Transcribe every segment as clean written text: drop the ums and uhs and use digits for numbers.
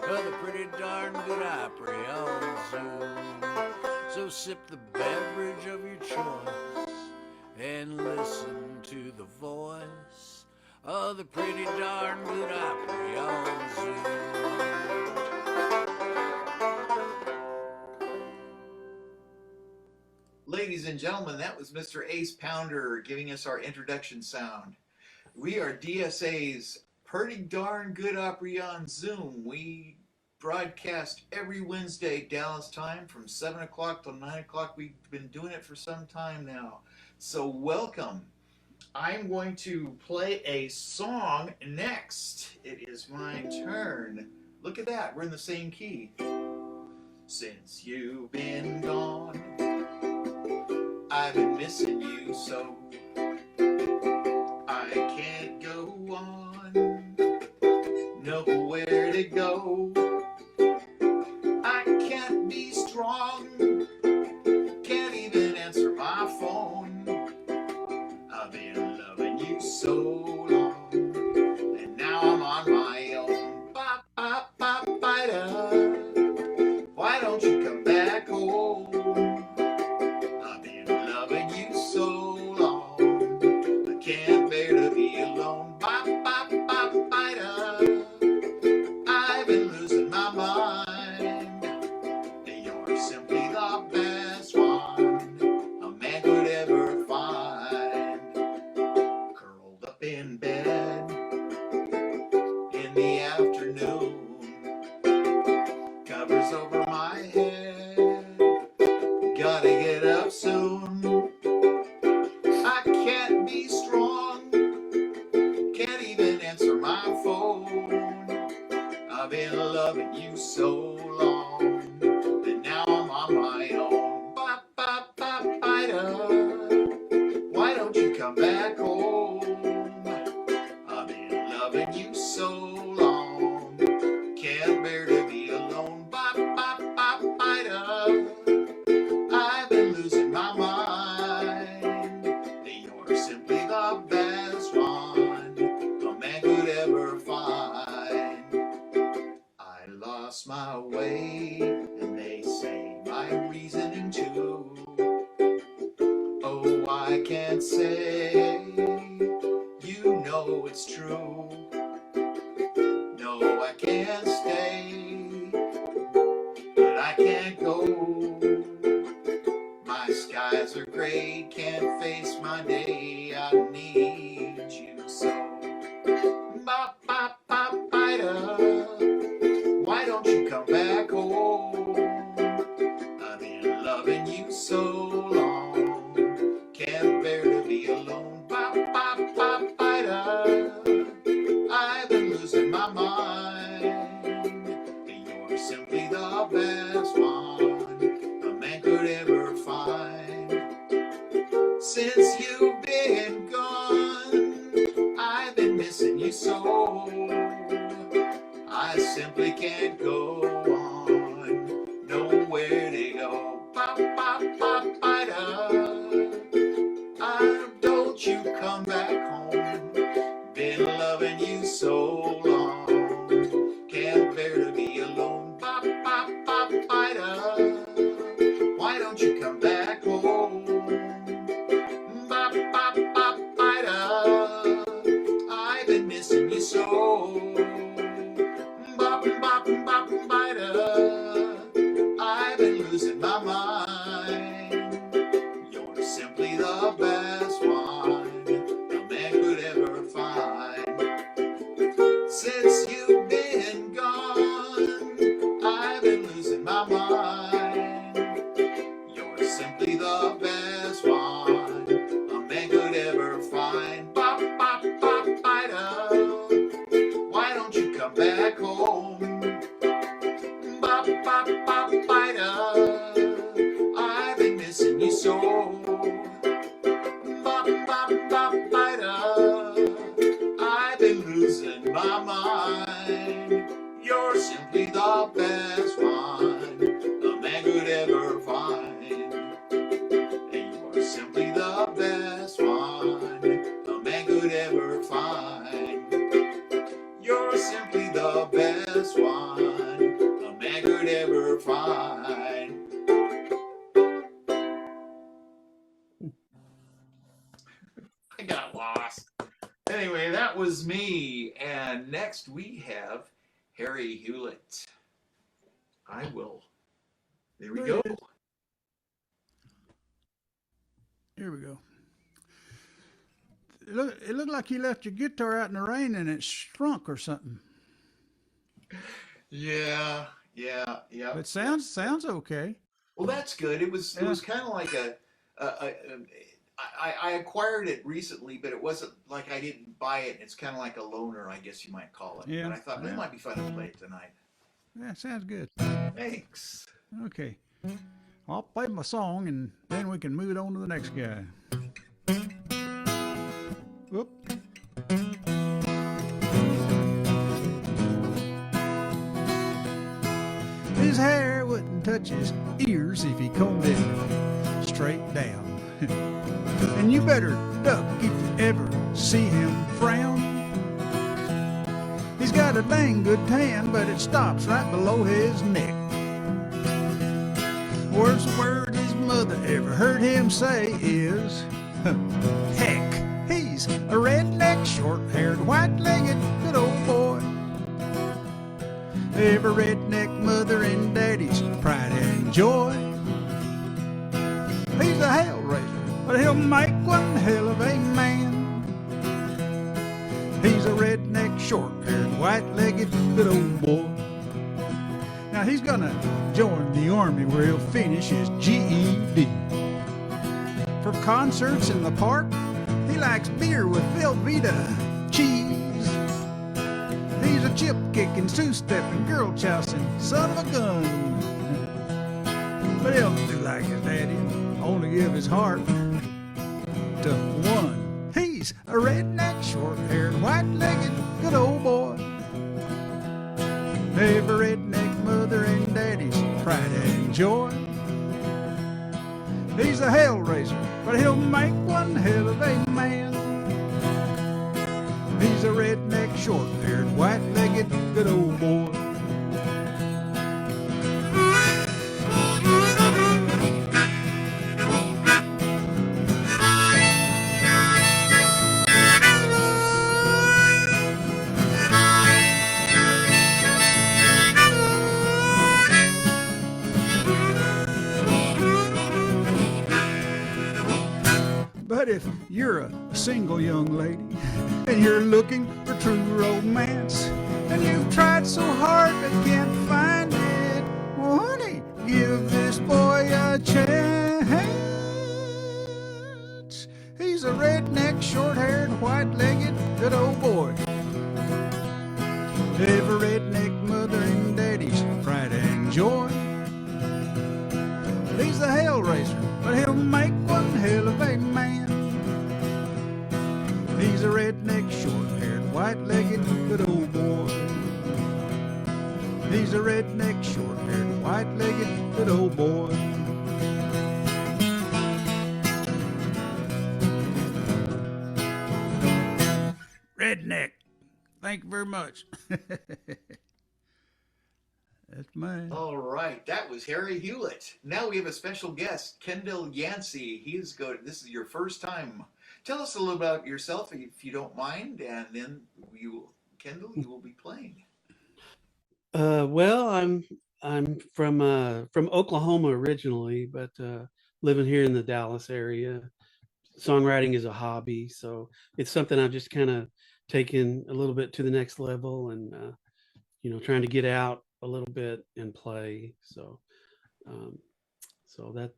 of the pretty darn good Opry on Zoom. So sip the beverage of your choice and listen to the voice of the pretty darn good Opry on Zoom. Ladies and gentlemen, that was Mr. Ace Pounder giving us our introduction sound. We are DSA'S Pretty Darn Good Opry on Zoom. We broadcast every Wednesday Dallas time from 7 o'clock till 9 o'clock. We've been doing it for some time now. So welcome. I'm going to play a song next. It is my turn. Look at that. We're in the same key. Since you've been gone, I've been missing you so. I can't go on, nowhere to go. I can't be strong, can't even answer my phone. I've been loving you so long, and now I'm on my own. Bop, bop, bop, bida. Why don't you come back home? I've been loving you so long, I can't bear to be alone. Bop, bop, bop, bida. I've been losing my mind. You're simply the best one a man could ever find. Curled up in bed in the afternoon, covers over my head, gotta get up soon. I can't be strong, can't even answer my phone. I've been loving you so long, and now I'm on my own. Bop, bop, bop, bida. Why don't you come back home? I've been loving you so long, can't bear to be alone. Bop, bop, bop, bida. I've been losing my mind. You're simply the best one a man could ever find. I lost my way, and they say my reasoning too. Oh, I can't say, you know it's true. No, I can't stay, but I can't go. My skies are gray, can't face my day. I need you so. Bop, bop, bop, bida. Why don't you come back home? I've been loving you so long, can't bear to be alone. Bop, bop, bop, bida. I've been losing my mind. You're simply the best one a man could ever find. Since you've been gone, I've been missing you so. I simply can't go on, nowhere to go. Bop, bop, bop, bida. Don't you come back home. Been loving you so long, can't bear to be alone. Bop, bop, bop, bida. Why don't you come back home? Bop, bop, bop, bida. I've been missing you so. Bop, bop, bop, bida. I've been losing my mind. You're simply the best one a man could ever find. Since you've been gone, I've been losing my mind. You're simply the best one a man could ever find. Bop, bop, bop, bida. Why don't you come back home? Bop, bop, bop, bida. I've been missing you so. Bop, bop, bop, bida. I've been losing my mind. You're simply the best one a man could ever find. And you're simply the best one a man could ever find. You're simply the best one was me. And next we have Harry Hewlett. There we go. Here we go. It looked like you left your guitar out in the rain and it shrunk or something. Yeah. But it sounds okay. Well, that's good. It was kind of like I acquired it recently, but it wasn't like I didn't buy it. It's kind of like a loaner, I guess you might call it. Yeah. But I thought it might be fun to play it tonight. Yeah, sounds good. Thanks. Okay. I'll play my song and then we can move it on to the next guy. Whoop. His hair wouldn't touch his ears if he combed it straight down. And you better duck if you ever see him frown. He's got a dang good tan, but it stops right below his neck. Worst word his mother ever heard him say is, heck. He's a redneck, short-haired, white-legged good old boy. Every redneck mother and daddy's pride and joy. He's a hell raiser, but he'll make one hell of a man. He's a redneck, short-haired, white-legged good old boy. Now he's gonna join the army where he'll finish his GED. For concerts in the park, he likes beer with Velveeta cheese. He's a chip-kicking, two-stepping, girl-chousing son of a gun. But he'll do like his daddy, only give his heart to one. He's a redneck, short-haired, white-legged good old boy. Every redneck mother and daddy's pride and joy. He's a hell raiser, but he'll make one hell of a man. He's a redneck, short-haired, white-legged good old boy. But if you're a single young lady and you're looking for true romance and you've tried so hard but can't find it, well, honey, give this boy a chance. He's a redneck, short-haired, white-legged good old boy. Every redneck mother and daddy's pride and joy. He's the hell raiser, but he'll make one hell of a man. He's a redneck, short-haired, white-legged good old boy. He's a redneck, short-haired, white-legged good old boy. Redneck. Thank you very much. That's mine. All right, that was Harry Hewlett. Now we have a special guest, Kendall Yancey. This is your first time. Tell us a little about yourself, if you don't mind, and then Kendall, you will be playing. Well, I'm from Oklahoma originally, but living here in the Dallas area. Songwriting is a hobby, so it's something I've just kind of taken a little bit to the next level, and trying to get out a little bit and play. So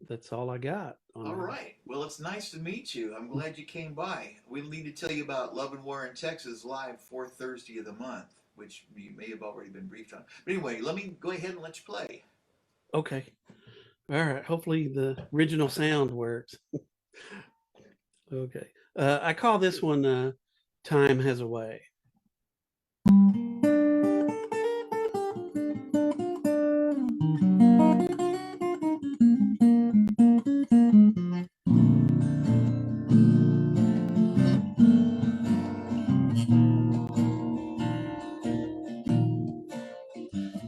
that's all I got. All right. Well, it's nice to meet you. I'm glad you came by. We need to tell you about Love and War in Texas live, fourth Thursday of the month, which you may have already been briefed on. But anyway, let me go ahead and let you play. Okay. All right. Hopefully the original sound works. Okay. I call this one Time Has a Way.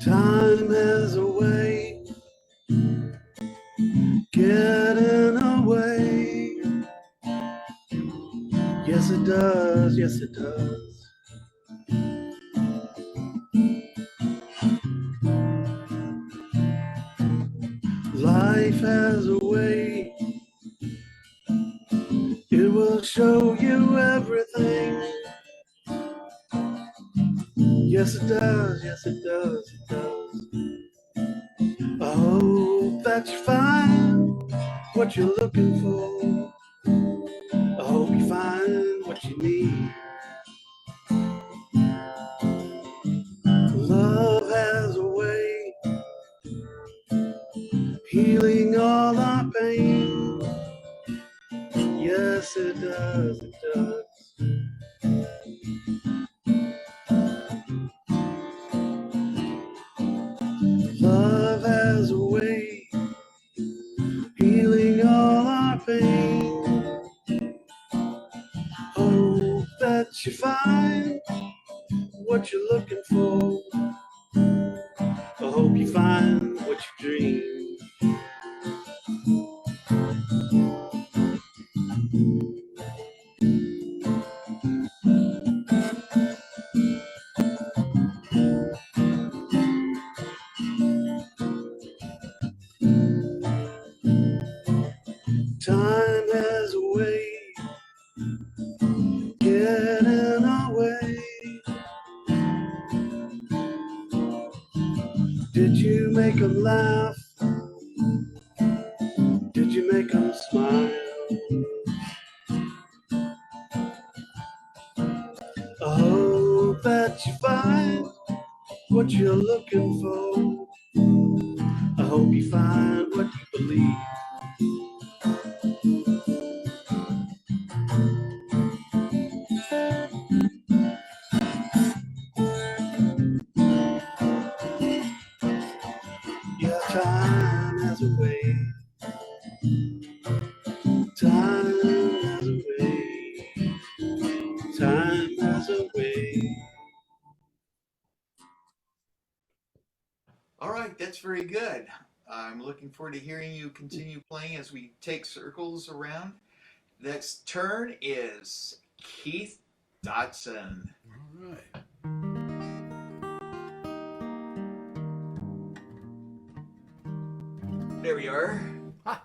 Time has a way getting away. Yes, it does. Yes, it does. Life has a way. It will show you everything. Yes, it does. Yes, it does. It does. I hope that you find what you're looking for. I hope you find what you need. Love has a way healing all our pain. Yes, it does. It does. Love has a way healing all our pain. Hope that you find what you're looking for. I hope you find what you dream. Time has a way getting our way. Did you make them laugh? Did you make them smile? I hope that you find what you're looking for. I hope you find what you believe. Yeah, time has a way. Time has a way. Time has a way. All right, that's very good. I'm looking forward to hearing you continue playing as we take circles around. Next turn is Keith Dodson. All right. There we are. Ha!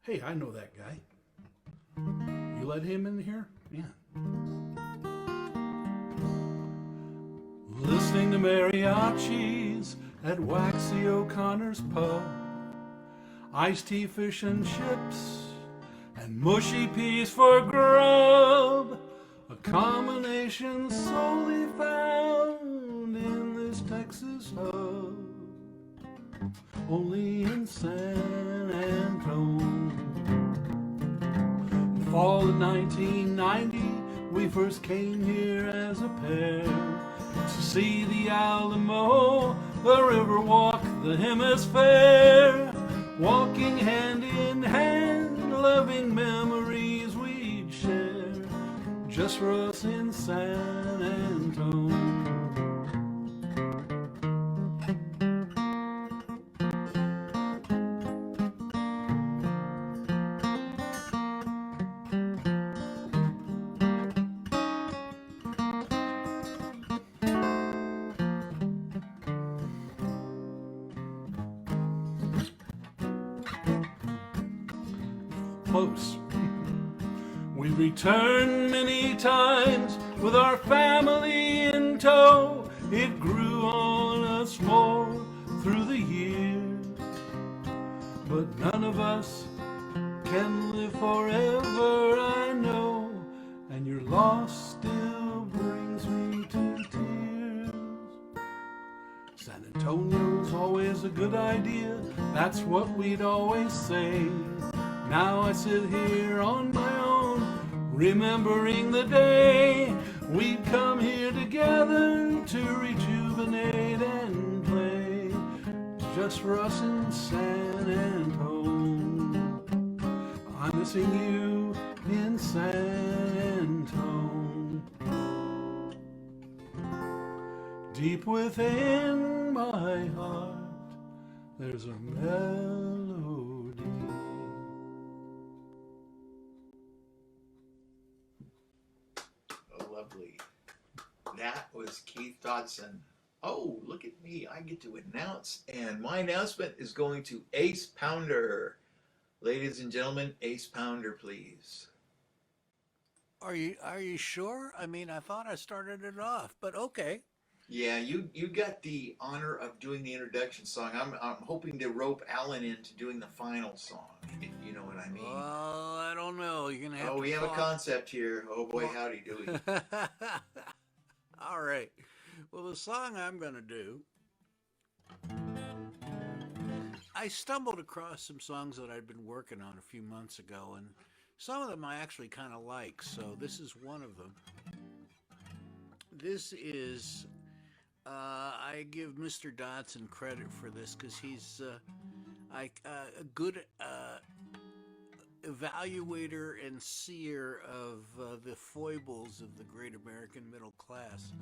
Hey, I know that guy. You let him in here? Yeah. Listening to mariachis at Waxy O'Connor's pub, iced tea, fish and chips, and mushy peas for grub, a combination solely found in this Texas hub, only in San Antonio. Fall of 1990, we first came here as a pair to see the Alamo, the Riverwalk, the Hemisphere, walking hand in hand, loving memories we'd share, just for us in San Antonio. Close. We returned many times with our family in tow. It grew on us more through the years, but none of us can live forever, I know, and your loss still brings me to tears. San Antonio's always a good idea, that's what we'd always say. Now I sit here on my own, remembering the day we'd come here together to rejuvenate and play, just for us in San Antone. I'm missing you in San Antone. Deep within my heart, there's a melody. Oh, lovely. That was Keith Dodson Oh, look at me. I get to announce. And my announcement is going to Ace Pounder. Ladies and gentlemen, Ace Pounder, please. Are you sure? I mean, I thought I started it off, but okay. Yeah, you got the honor of doing the introduction song. I'm hoping to rope Alan into doing the final song, if you know what I mean. Well, I don't know. You're gonna have Oh, to we have a talk. concept here. Oh boy, howdy do we. All right. Well, the song I'm gonna do, I stumbled across some songs that I'd been working on a few months ago, and some of them I actually kind of like. So this is one of them. This is I give Mr. Dodson credit for this because he's a good evaluator and seer of the foibles of the great American middle class.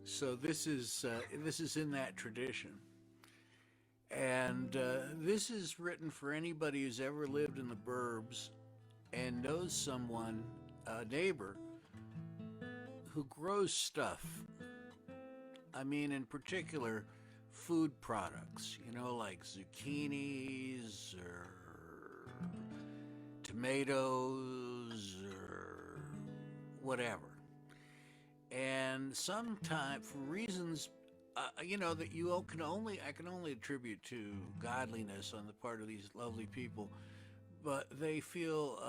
So this is in that tradition, and this is written for anybody who's ever lived in the burbs and knows someone, a neighbor, who grows stuff. I mean, in particular, food products, like zucchinis or tomatoes or whatever. And sometimes, for reasons, that I can only attribute to godliness on the part of these lovely people, but they feel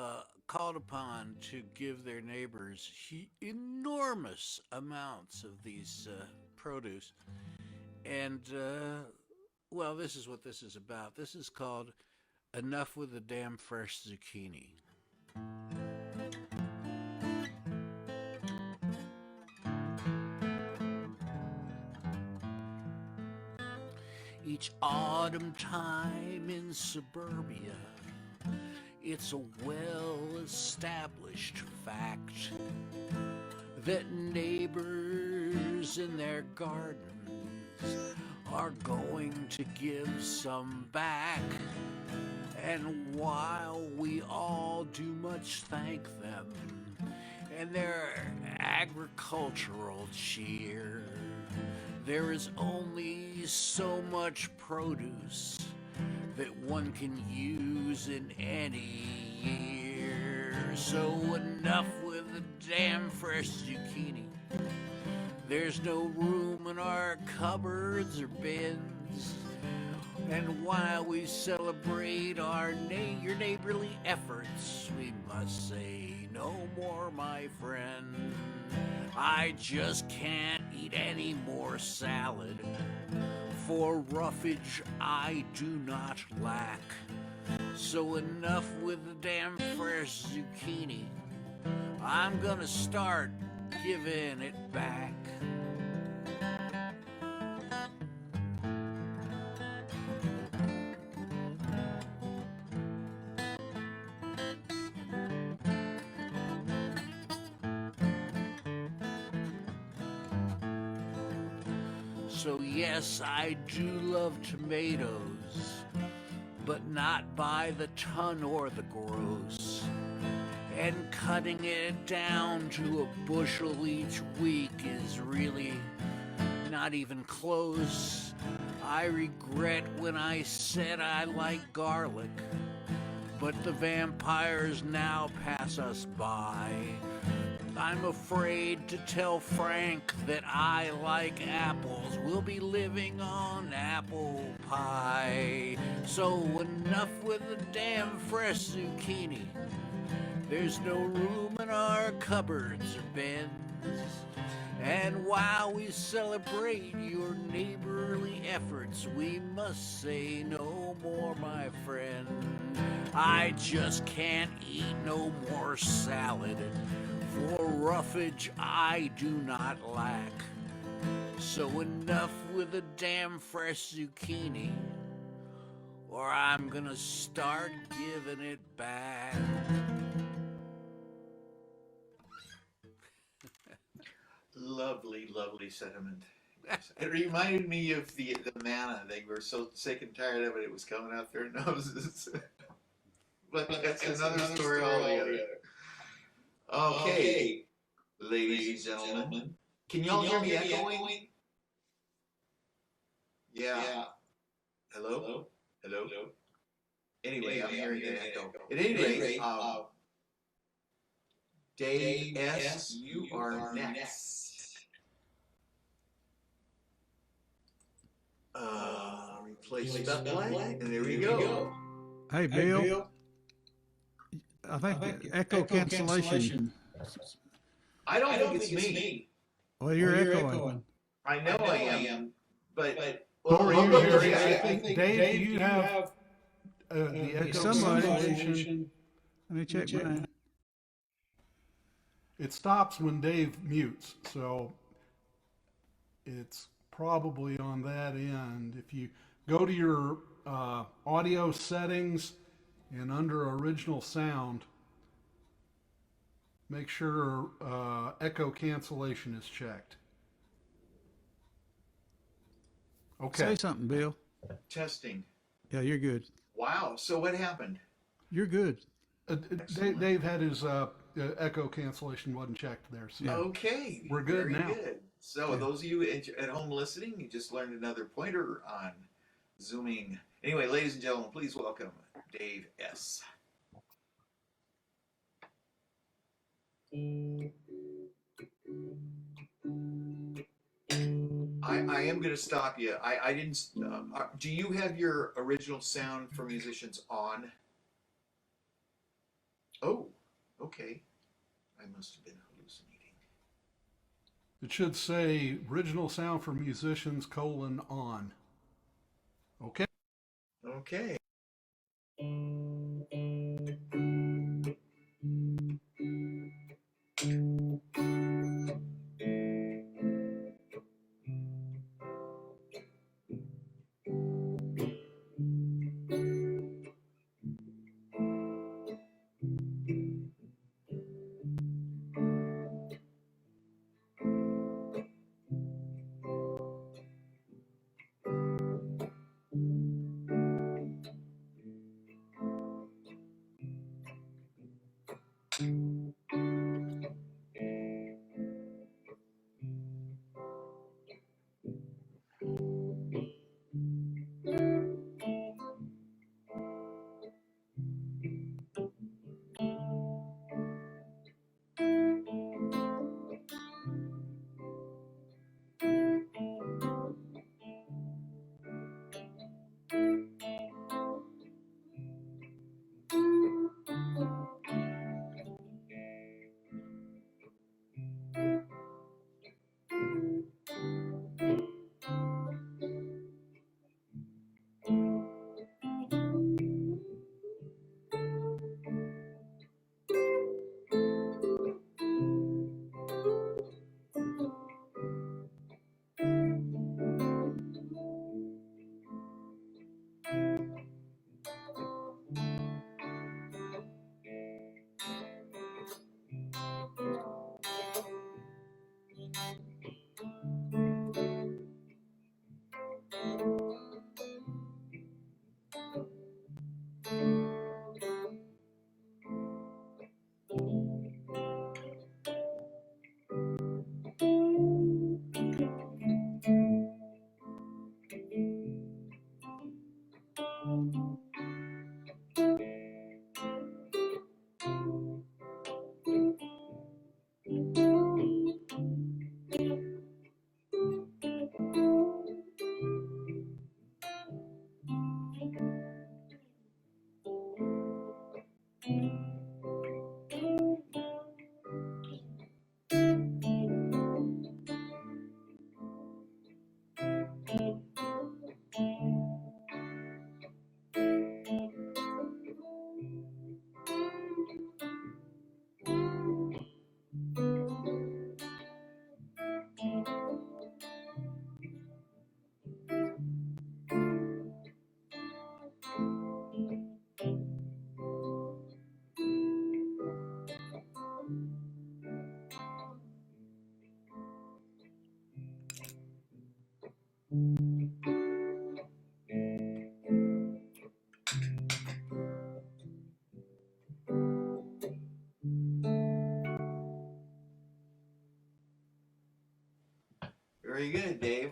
called upon to give their neighbors enormous amounts of these produce. And, well, this is what this is about. This is called Enough with the Damn Fresh Zucchini. Each autumn time in suburbia, it's a well-established fact that neighbors in their gardens are going to give some back. And while we all do much thank them and their agricultural cheer, there is only so much produce that one can use in any year. So enough with the damn fresh zucchini. There's no room in our cupboards or bins. And while we celebrate your neighborly efforts, we must say no more, my friend. I just can't eat any more salad. For roughage I do not lack. So enough with the damn fresh zucchini. I'm gonna start giving it back. So yes, I do love tomatoes, but not by the ton or the gross. And cutting it down to a bushel each week is really not even close. I regret when I said I like garlic, but the vampires now pass us by. I'm afraid to tell Frank that I like apples. We'll be living on apple pie. So enough with the damn fresh zucchini. There's no room in our cupboards or bins. And while we celebrate your neighborly efforts, we must say no more, my friend. I just can't eat no more salad. For roughage I do not lack. So enough with the damn fresh zucchini, or I'm gonna start giving it back. Lovely, lovely sentiment. It reminded me of the manna. They were so sick and tired of it, it was coming out their noses. But that's another story altogether. Okay, ladies and gentlemen. Can y'all hear me echoing? Yeah. Hello? Hello? Anyway, I'm hearing an echo. At any rate, Dave S., you are next. Replace step light, and there we go. Hey, Bill. I think the echo cancellation. I don't think it's me. Well, you're echoing. I know I am, but Or I'll you double hear check. I think, Dave, do you have the echo Somebody- cancellation? Let me check mine. It stops when Dave mutes, so it's probably on that end. If you go to your audio settings and under original sound, make sure echo cancellation is checked. Okay. Say something, Bill. Testing. Yeah, you're good. Wow. So what happened? You're good. Dave had his echo cancellation wasn't checked there. So Okay. We're good Very now. Good. So those of you at home listening, you just learned another pointer on Zooming. Anyway, ladies and gentlemen, please welcome Dave S. I am going to stop you. I didn't. Do you have your original sound for musicians on? Oh, okay. I must have been hallucinating. it should say original sound for musicians : on. Okay. Okay.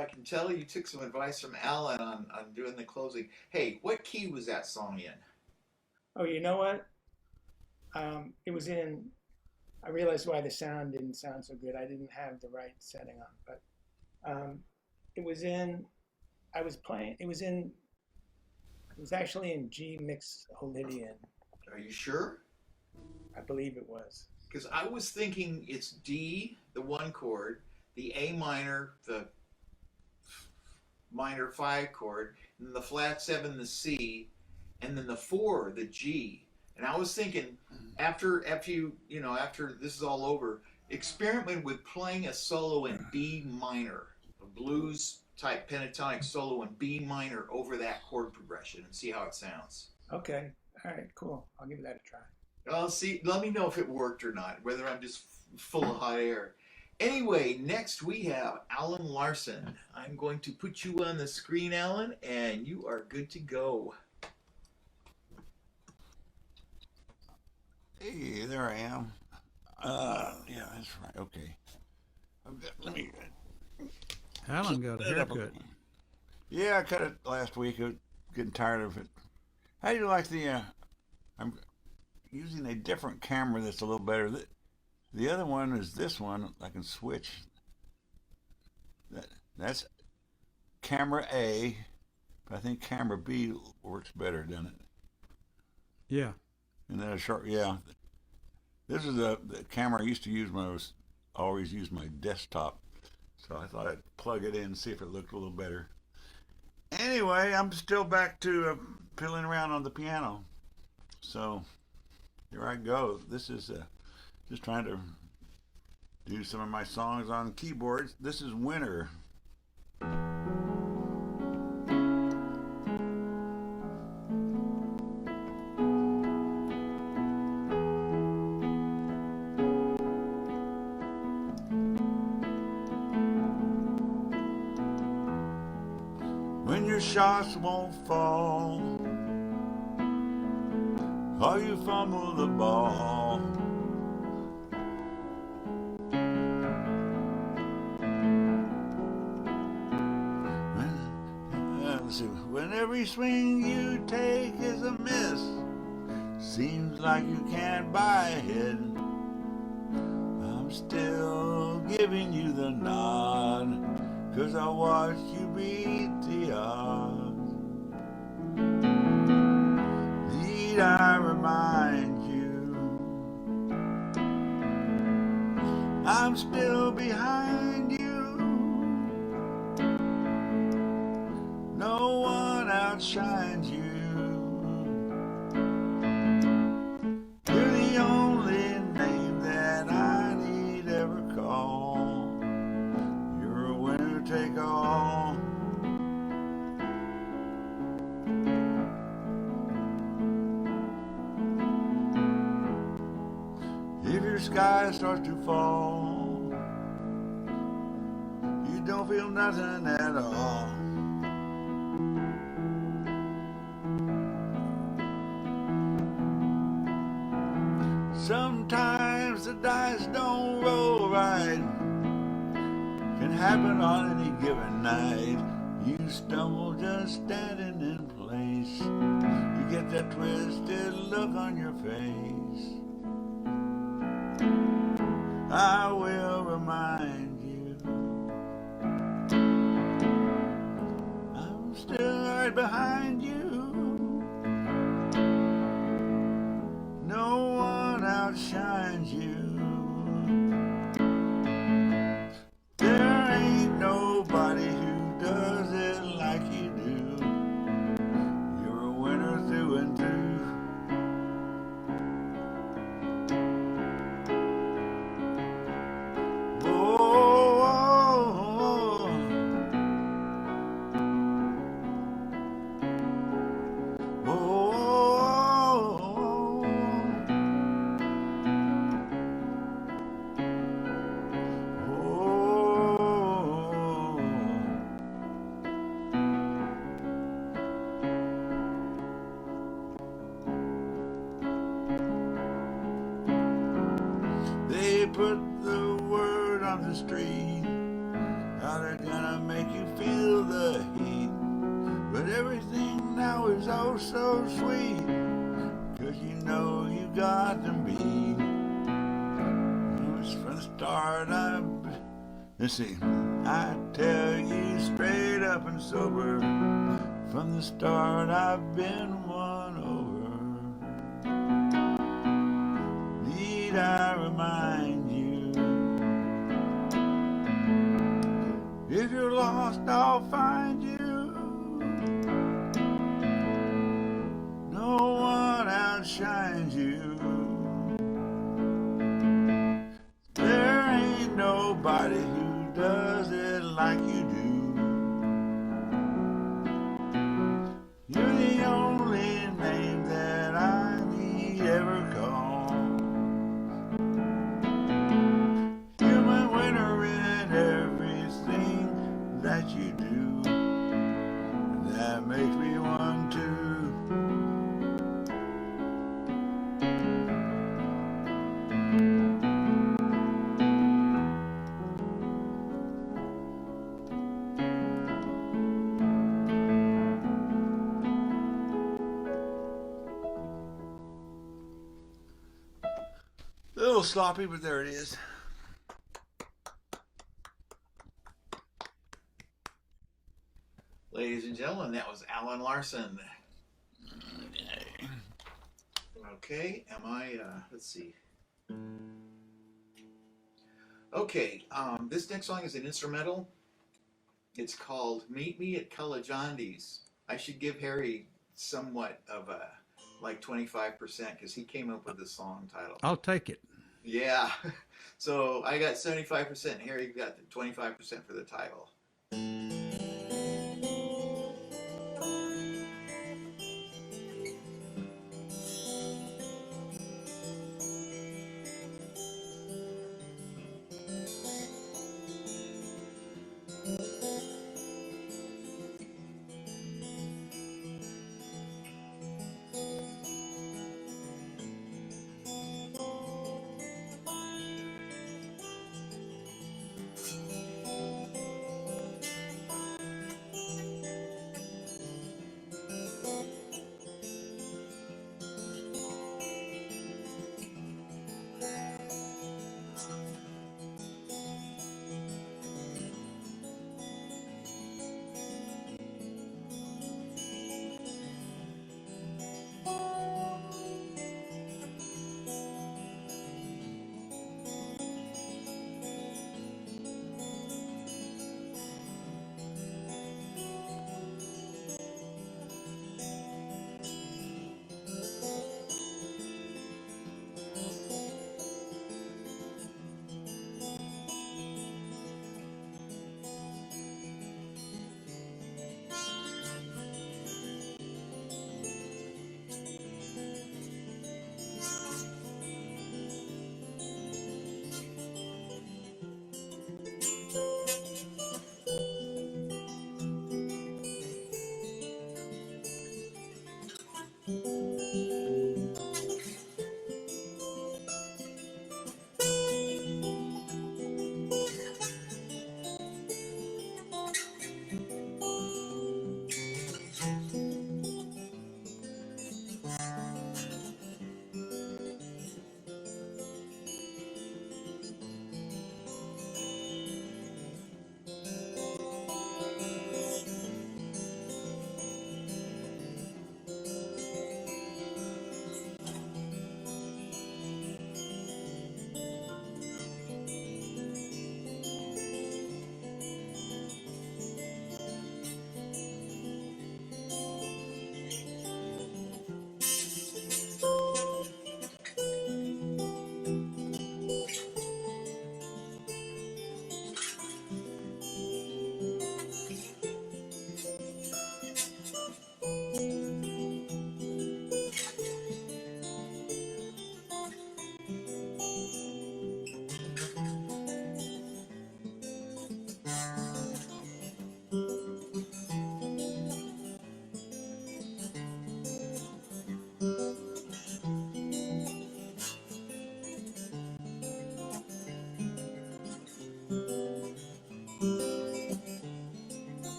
I can tell you took some advice from Alan on doing the closing. Hey, what key was that song in? Oh, you know what? It was in. I realized why the sound didn't sound so good. I didn't have the right setting on, but it was in. I was playing. It was in. It was actually in G mixolydian. Are you sure? I believe it was. Because I was thinking it's D, the 1 chord, the A minor, the minor 5 chord, and then the flat 7, the C, and then the 4, the G. And I was thinking, after this is all over, experiment with playing a solo in B minor, a blues type pentatonic solo in B minor over that chord progression, and see how it sounds. Okay. All right. Cool. I'll give that a try. I'll see. Let me know if it worked or not, whether I'm just full of hot air. Anyway, next we have Alan Larson. I'm going to put you on the screen, Alan, and you are good to go. Hey, there I am. Yeah, that's right. Okay. Let me. Alan got a haircut. Yeah, I cut it last week. I was getting tired of it. How do you like the? I'm using a different camera that's a little better. The other one is this one. I can switch. That's camera A, but I think camera B works better, doesn't it? Yeah. And then a short, yeah. This is the camera I used to use when I was always use my desktop. So I thought I'd plug it in and see if it looked a little better. Anyway, I'm still back to fiddling around on the piano. So here I go. This is just trying to do some of my songs on keyboards. This is Winter. When your shots won't fall, or you fumble the ball, when every swing you take is a miss, seems like you can't buy ahead, I'm still giving you the nod, 'cause I watched you beat the odds. Need I remind you, I'm still behind you. No one outshines you. You're the only name that I need ever call. You're a winner take all. If your sky starts to fall, you don't feel nothing at all. Sometimes the dice don't roll right. Can happen on any given night. You stumble just standing in place. You get that twisted look on your face. I will remind you, I'm still right behind you. No one outshines you. There ain't nobody who does it like you do. You're a winner through and through. They put the word on the street, Now they're gonna make you feel the heat. But everything now is oh so sweet. 'Cause you know you got to be. From the start let's see, I tell you straight up and sober, from the start I've been won over. Need I remind you, if you're lost I'll find you. No one outshines you. There ain't nobody who does it like you do. You're the only name that I need ever call. You're my winner in everything that you do. That makes me want to. A little sloppy, but there it is. Ladies and gentlemen, that was Alan Larson. Okay, am I, let's see. Okay, this next song is an instrumental. It's called Meet Me at Kalajandi's. I should give Harry somewhat of a, like 25%, because he came up with the song title. I'll take it. Yeah, so I got 75%, Harry got the 25% for the title.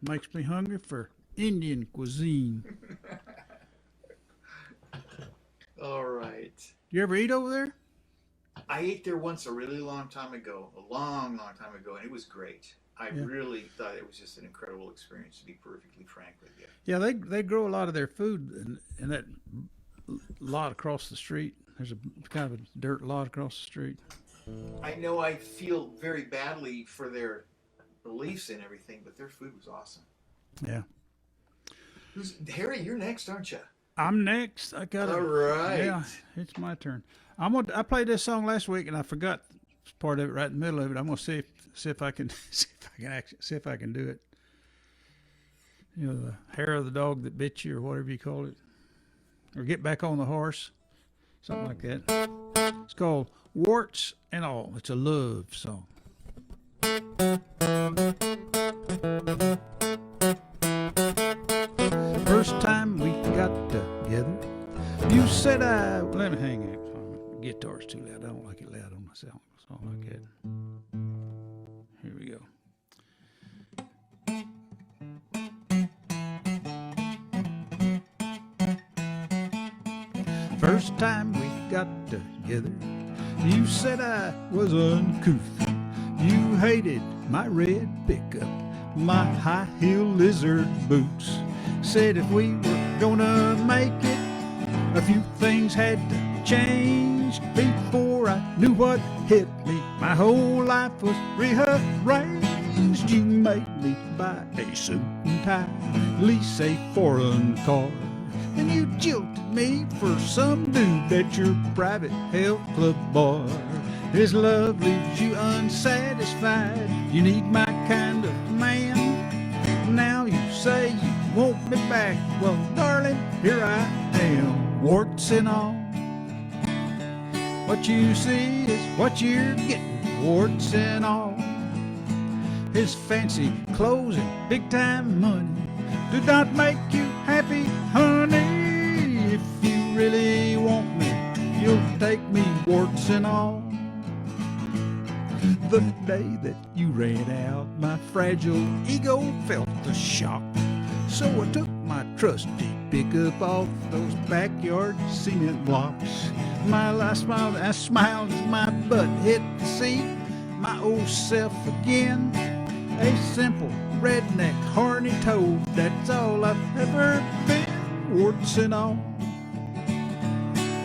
Makes me hungry for Indian cuisine. All right. You ever eat over there? I ate there once a really long time ago, and it was great. I really thought it was just an incredible experience, to be perfectly frank with you. Yeah, they grow a lot of their food in that lot across the street. There's a kind of a dirt lot across the street. I know I feel very badly for their beliefs and everything, but their food was awesome. Yeah. Harry, you're next, aren't you? I'm next. I got All right. Yeah, it's my turn. I played this song last week and I forgot part of it right in the middle of it. I'm gonna see if I can see if I can do it. You know, the hair of the dog that bit you, or whatever you call it, or get back on the horse, something like that. It's called Warts and All. It's a love song. First time we got together, you said let me hang it. The guitar's too loud. I don't like it loud on myself. Something like that. Here we go. First time we got together, you said I was uncouth. You hated my red pickup, my high heel lizard boots. Said if we were gonna make it, a few things had to change. Before I knew what hit me, my whole life was rearranged. You made me buy a suit and tie, lease a foreign car, and you jilted me for some dude at your private health club bar. His love leaves you unsatisfied. You need my kind of man. Now you say you want me back. Well, darling, here I am, warts and all. What you see is what you're getting, warts and all. His fancy clothes and big-time money do not make you happy, honey. If you really want me, you'll take me, warts and all. The day that you ran out, my fragile ego felt the shock. So I took my trusty pickup off those backyard cement blocks. I smiled as my butt hit the seat, my old self again. A simple redneck horny toad, that's all I've ever been, warts and all.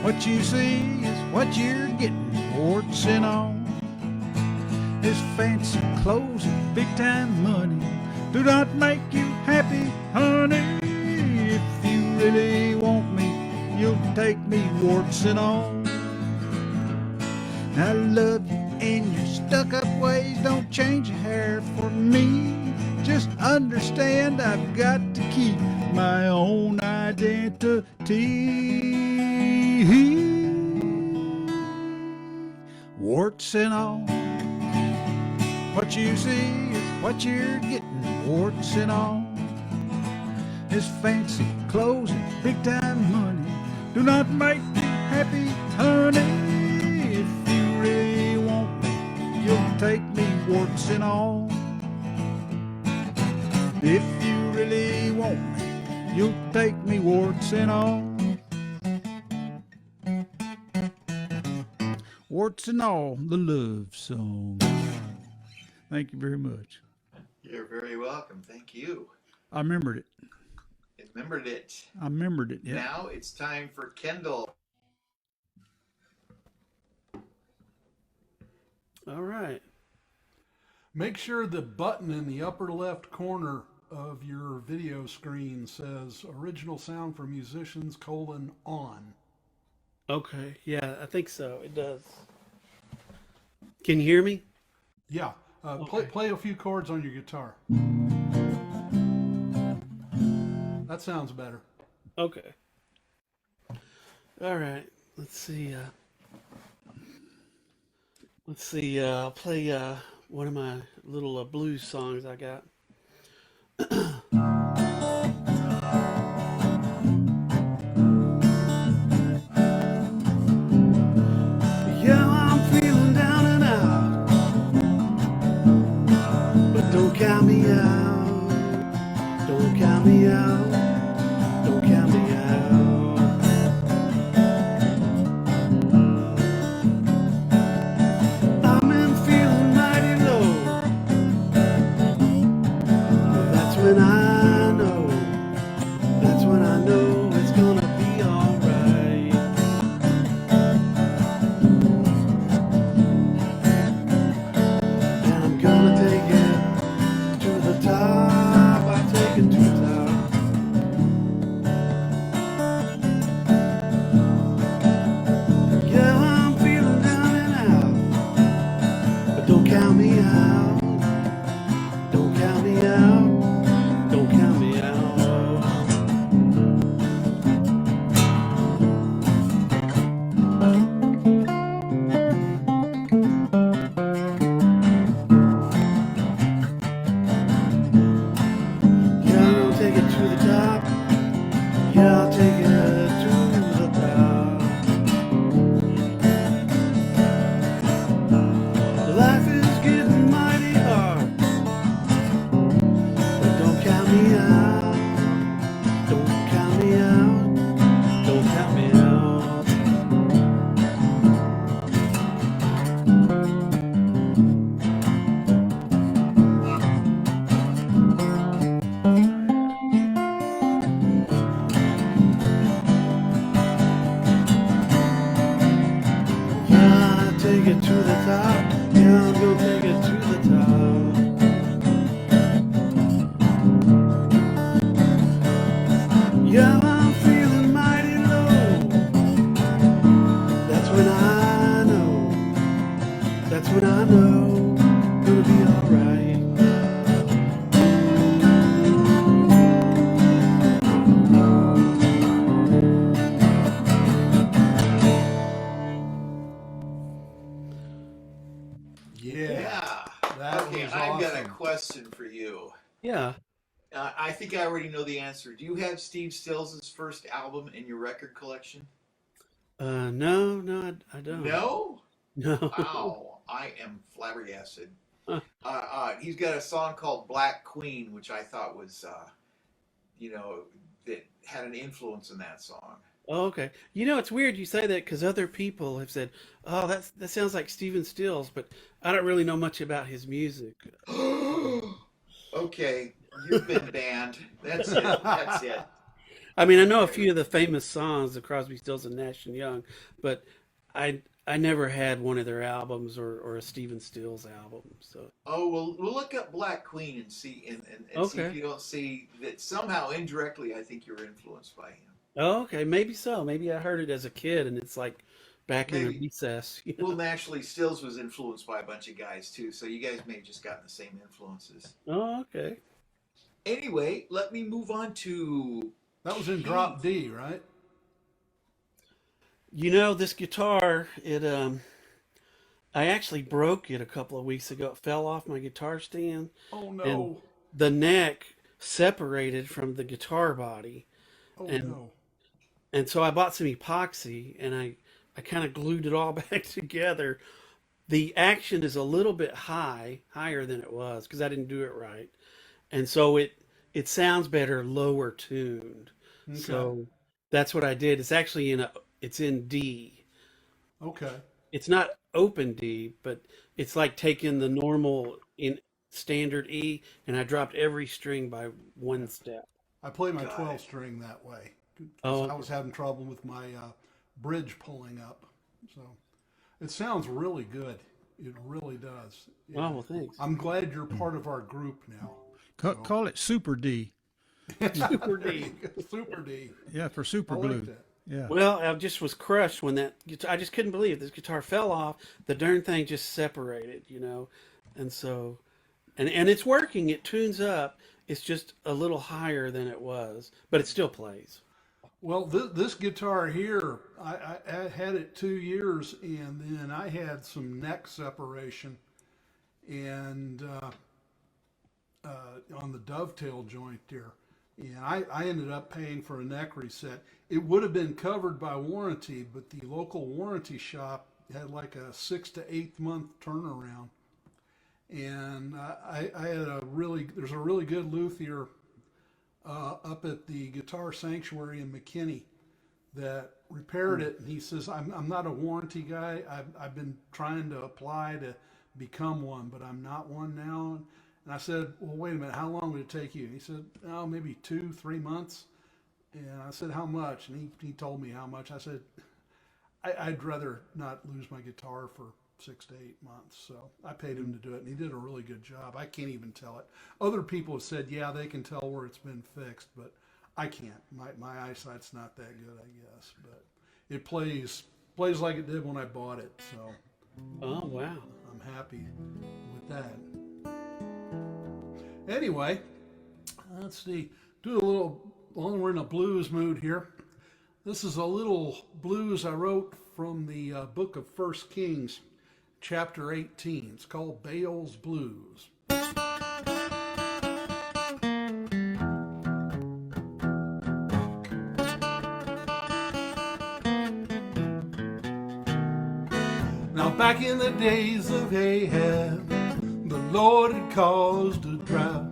What you see is what you're getting, warts and all. His fancy clothes and big-time money do not make you happy, honey. If you really want me, you'll take me, warts and all. I love you and your stuck-up ways don't change a hair for me. Just understand I've got to keep my own identity, warts and all. What you see is what you're getting, warts and all. His fancy clothes and big-time money do not make you happy, honey. If you really want me, you'll take me, warts and all. If you really want me, you'll take me, warts and all. Warts and all, the love song. Thank you very much. You're very welcome. Thank you. I remembered it. Remembered it. I remembered it, yeah. Now it's time for Kendall. All right. Make sure the button in the upper left corner of your video screen says original sound for musicians : on. Okay. Yeah, I think so. It does. Can you hear me? Yeah. Okay. Play a few chords on your guitar. That sounds better. Okay. All right. Let's see. I'll play one of my little blues songs I got. Yeah, I'm feeling down and out, but don't count me out. count me out. Don't count me out. Don't count me out. Yeah, I'm gonna take it to the top. Yeah, I'll take it to the top. Life is getting mighty hard, but don't count me out. Don't count me out. Don't count me out. Yeah, I'll take it to the top. Yeah, I'm gonna take it to the top. Yeah, I'm feeling mighty low. That's when I know. That's when I know. Gonna be alright. Yeah. That Okay, was I've got a awesome. question for you. Yeah. I think I already know the answer. Do you have Steve Stills' first album in your record collection? No, I don't. No? No. Wow, I am flabbergasted. Huh. He's got a song called Black Queen, which I thought was, that had an influence in that song. Oh, okay. You know, it's weird you say that because other people have said, "Oh, that sounds like Stephen Stills," but I don't really know much about his music. Okay, you've been banned. That's it. That's it. I mean, I know a few of the famous songs of Crosby, Stills, and Nash and Young, but I never had one of their albums or a Stephen Stills album. So Oh, well, we'll look up Black Queen and see and see if okay. you don't see that somehow indirectly I think you're influenced by him. Oh, okay, maybe so. Maybe I heard it as a kid, and it's like back in the Maybe. recess. Well, naturally, Stills was influenced by a bunch of guys too, so you guys may have just gotten the same influences. Oh, okay. Anyway, let me move on to That was in drop D, right? You know, this guitar, I actually broke it a couple of weeks ago. It fell off my guitar stand, Oh and no. the neck separated from the guitar body, Oh and no. and so I bought some epoxy, and I kind of glued it all back together. The action is a little bit higher than it was because I didn't do it right, and so it sounds better lower tuned. Okay. So that's what I did. It's in D. Okay. It's not open D, but it's like taking the normal in standard E, and I dropped every string by one step. I play my Got 12 it. string that way because Oh, I was having trouble with my bridge pulling up. So it sounds really good. It really does. oh, Yeah. well, thanks. I'm glad you're part of our group now. So Call it Super D. Super D. Super D. Yeah, for I super like glue. that. Yeah. Well, I just was crushed when that guitar, I just couldn't believe this guitar fell off. The darn thing just separated, and so, and it's working. It tunes up. It's just a little higher than it was, but it still plays. Well, this guitar here, I had it 2 years, and then I had some neck separation, and on the dovetail joint there, and I ended up paying for a neck reset. It would have been covered by warranty, but the local warranty shop had like a 6 to 8 month turnaround, and I had there's a really good luthier up at the Guitar Sanctuary in McKinney that repaired it. And he says, I'm not a warranty guy. I've been trying to apply to become one, but I'm not one now. And I said, well, wait a minute, how long would it take you? And he said, oh, maybe 2, 3 months. And I said, how much? And he told me how much. I said, I'd rather not lose my guitar for 6 to 8 months. So I paid him to do it, and he did a really good job. I can't even tell it. Other people have said, yeah, they can tell where it's been fixed, but I can't. My eyesight's not that good, I guess. But it plays like it did when I bought it. So Oh, wow. I'm happy that. Anyway, let's see. Do a little, well, we're in a blues mood here. This is a little blues I wrote from the book of 1 Kings, chapter 18. It's called Baal's Blues. Now back in the days of Ahab, the Lord had caused a drought.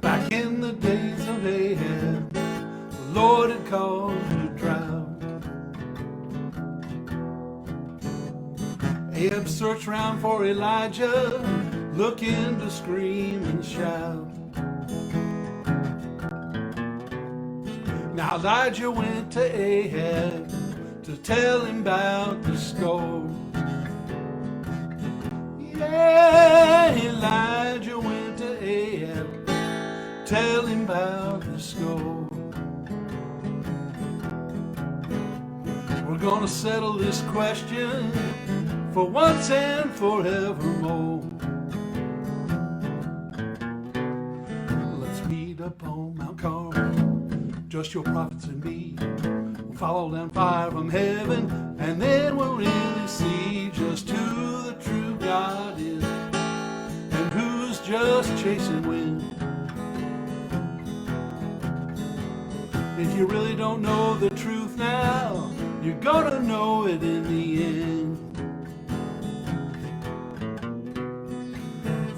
Back in the days of Ahab, the Lord had caused a drought. Ahab searched round for Elijah, looking to scream and shout. Now Elijah went to Ahab to tell him about the scourge. Yeah, Elijah went to Ahab, tell him about the scourge. We're gonna settle this question for once and forevermore. Let's meet up on Mount Carmel, just your prophets and me. We'll follow down fire from heaven, and then we'll really see just who the true God is and who's just chasing wind. If you really don't know the truth now, you're gonna know it in the end.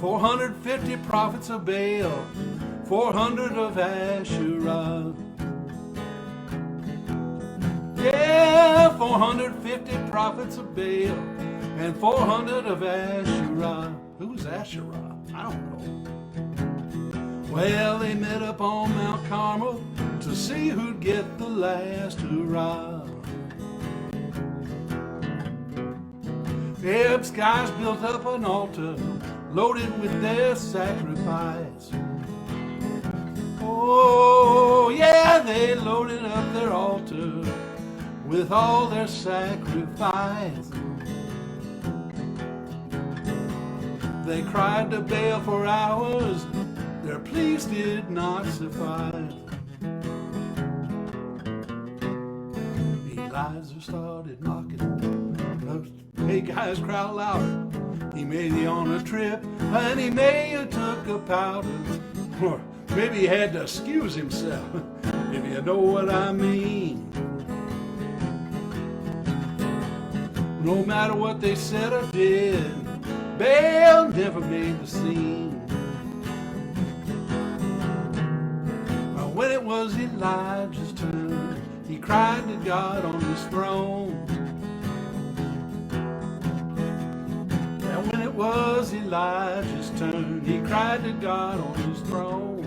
450 prophets of Baal, 400 of Asherah. Yeah, 450 prophets of Baal and 400 of Asherah. Who's Asherah? I don't know. Well, they met up on Mount Carmel to see who'd get the last hurrah. Ahab's guys built up an altar loaded with their sacrifice. Oh, yeah, they loaded up their altar with all their sacrifice. They cried to Baal for hours, their pleas did not suffice. Elijah started knocking. Hey guys, crowd louder. He may be on a trip, and he may have took a powder. Or maybe he had to excuse himself, if you know what I mean. No matter what they said or did, Baal never made the scene. When it was Elijah's turn, he cried to God on his throne. And when it was Elijah's turn, he cried to God on his throne.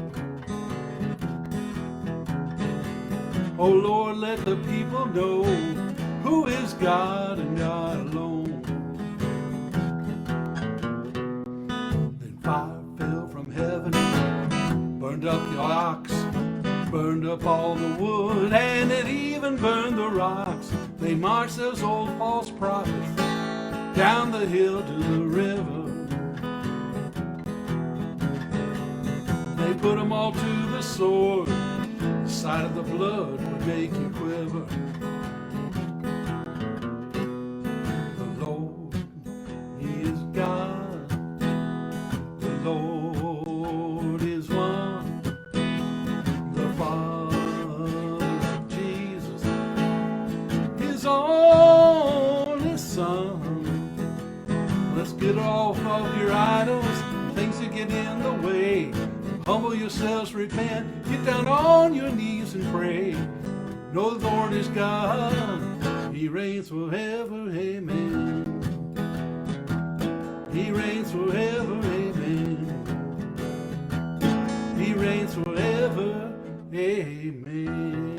Oh Lord, let the people know who is God and God alone. Then fire fell from heaven, burned up the ox, burned up all the wood, and it even burned the rocks. They marched those old false prophets down the hill to the river. They put them all to the sword. The sight of the blood would make you quiver. The Lord, He is God. The Lord is one. The Father of Jesus, His only Son. Let's get off of your idols, things that get in the way. Humble yourselves, repent, get down on your knees and pray. Know the Lord is God, He reigns forever, amen. He reigns forever, amen. He reigns forever, amen.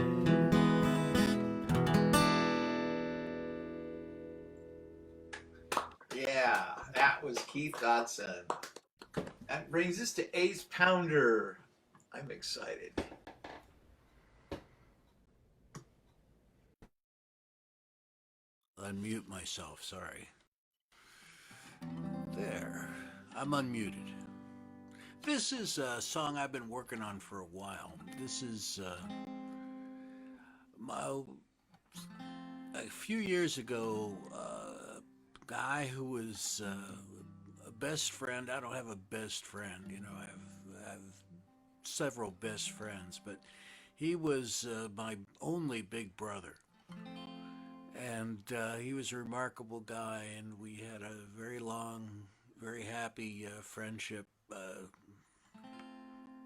Yeah, that was Keith Dodson. That brings us to Ace Pounder. I'm excited. I unmute myself. Sorry. There. I'm unmuted. This is a song I've been working on for a while. This is a few years ago, a guy who was a best friend. I don't have a best friend, you know. I have several best friends, but he was my only big brother. And he was a remarkable guy, and we had a very long, very happy friendship.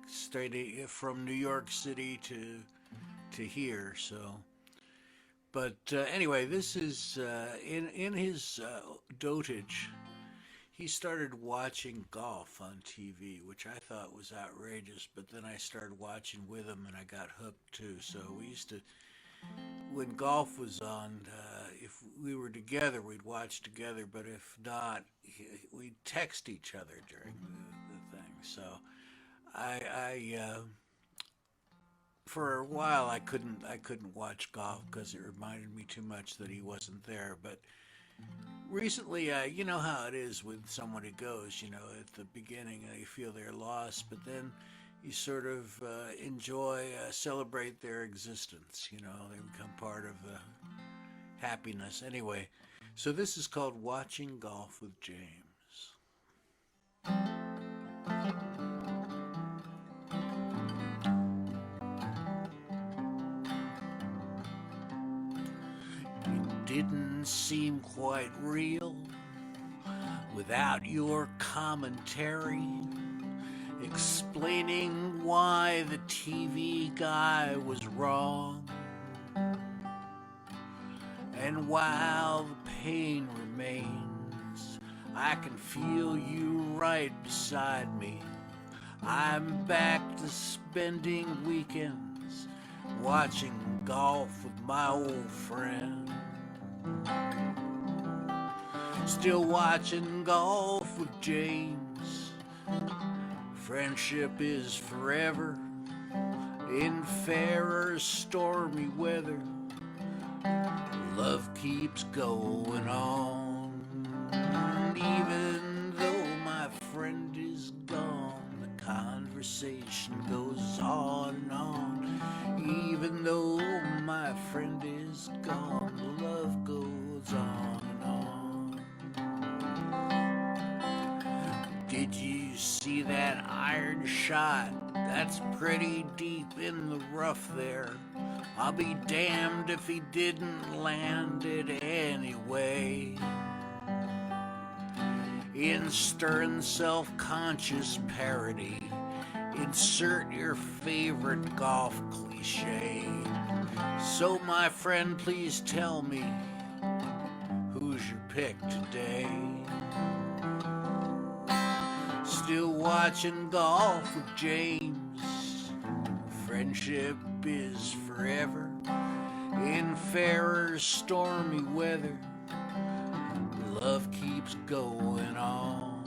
Straight from New York City to here. So, but anyway, this is in his dotage. He started watching golf on TV, which I thought was outrageous. But then I started watching with him, and I got hooked too. So we used to, when golf was on, if we were together, we'd watch together. But if not, we'd text each other during the thing. So I for a while I couldn't watch golf because it reminded me too much that he wasn't there. But recently, you know how it is with someone who goes. You know, at the beginning you feel they're lost, but then you sort of enjoy, celebrate their existence. You know, they become part of the happiness. Anyway, so this is called Watching Golf with James. Didn't seem quite real without your commentary explaining why the TV guy was wrong. And while the pain remains, I can feel you right beside me. I'm back to spending weekends watching golf with my old friend. Still watching golf with James. Friendship is forever in fair or stormy weather. Love keeps going on. Even though my friend is gone, the conversation goes on and on. Even though my friend is gone, the love goes on and on. Did you see that iron shot? That's pretty deep in the rough there. I'll be damned if he didn't land it anyway. In stern self-conscious parody, insert your favorite golf cliche. So my friend, please tell me, who's your pick today? Still watching golf with James. Friendship is forever in fairer stormy weather. Love keeps going on.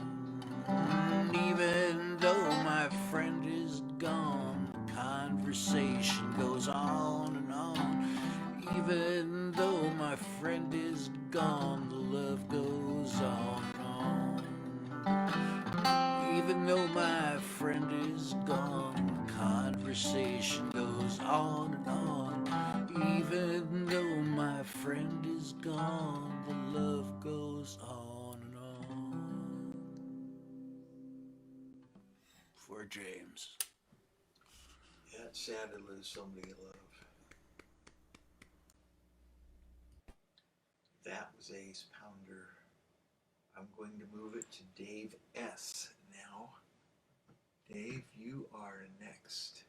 Even though my friend is gone, the conversation goes on and on. Even though my friend is gone, the love goes on and on. Even though my friend is gone, the conversation goes on and on. Even though my friend is gone, the love goes on and on. For James. Yeah, it's sad to lose somebody you love. That was Ace Pounder. I'm going to move it to Dave S. now. Dave, you are next.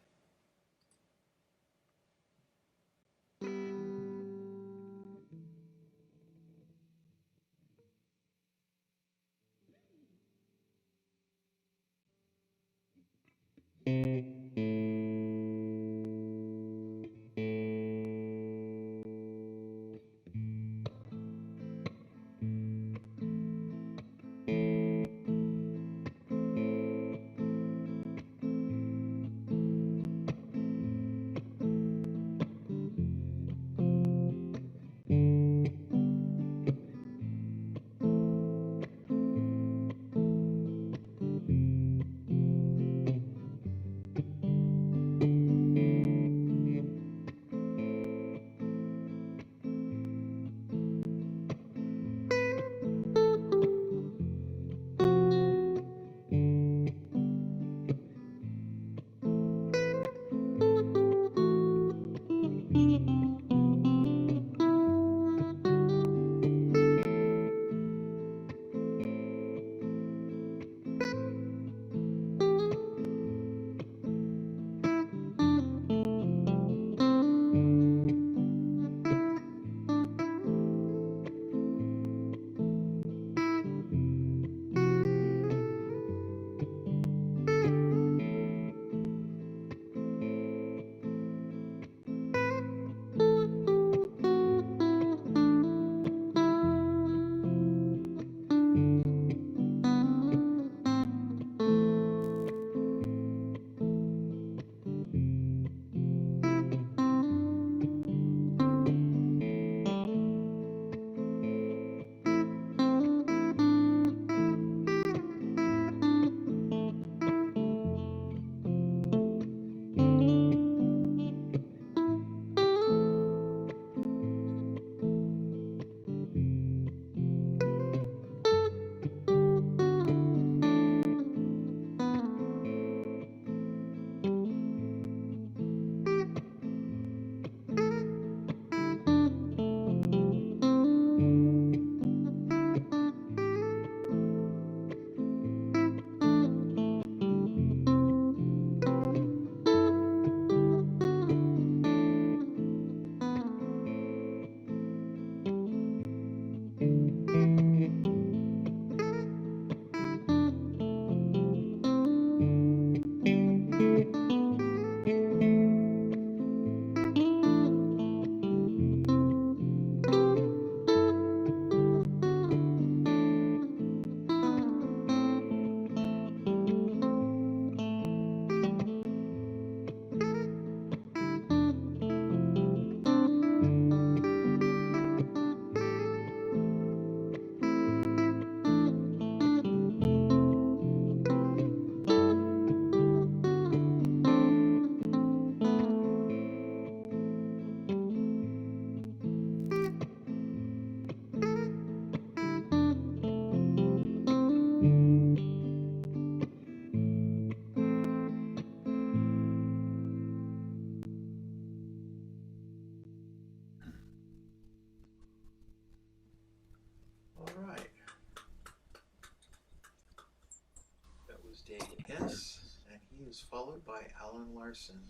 Yes, and he is followed by Alan Larson.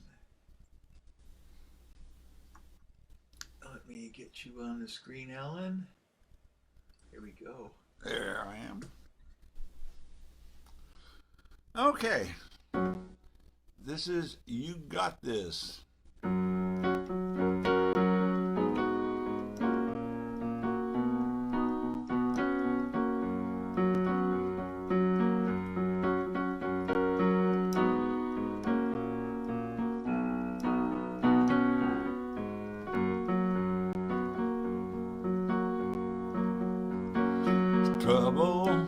Let me get you on the screen, Alan. Here we go. There I am. Okay. This is You Got This. Trouble.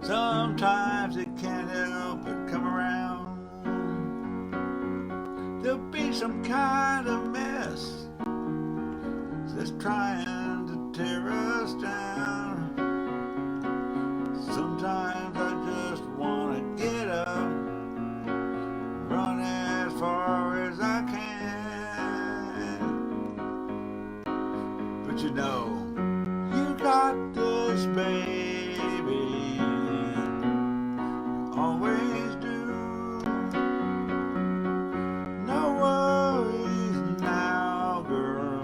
Sometimes it can't help but come around. There'll be some kind of mess that's trying to tear us down. Sometimes I just want to get up, run as far as I can. But you know, you got this, baby, always do. No worries now, girl,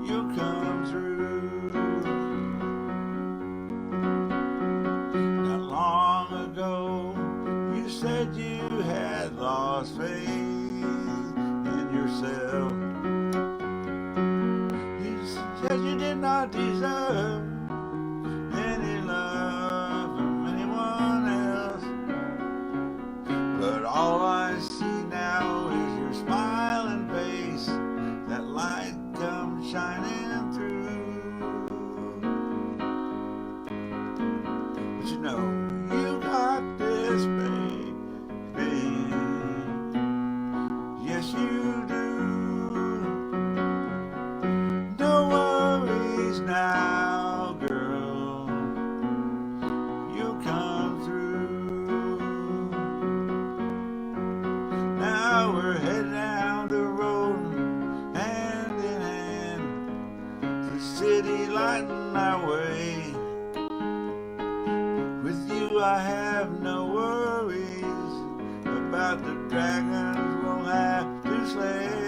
you'll come through. Not long ago, you said you had lost faith in yourself. Said you did not deserve any love from anyone else. But all I see now is your smiling face, that light comes shining through. But you know, you got this, baby. Yes, you do. Now, girl, you'll come through. Now we're heading down the road, hand in hand, the city lighting our way. With you I have no worries about the dragons we'll have to slay.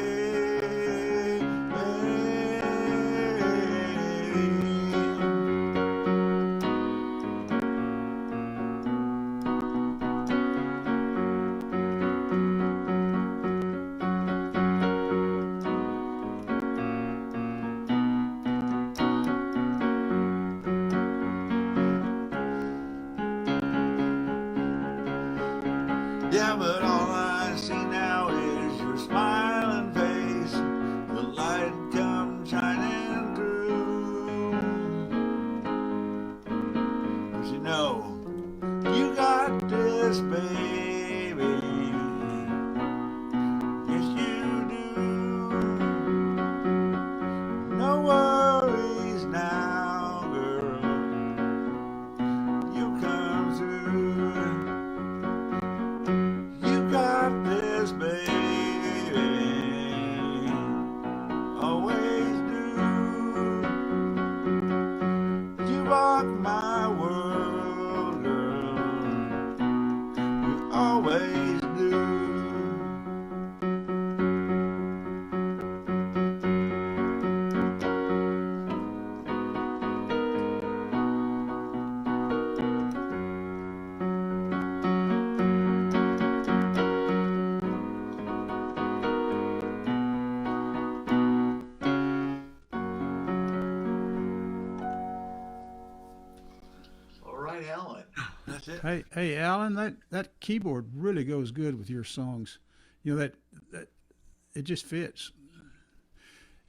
Yeah, but all I see now is your smiling face, the light comes shining through. But you know, you got this, baby. Yes, you do. No worries now, girl, you come through. Got this, baby, always do. You rock my world, girl, you always do. Alan. That's it. Hey, Alan, that keyboard really goes good with your songs. You know that it just fits.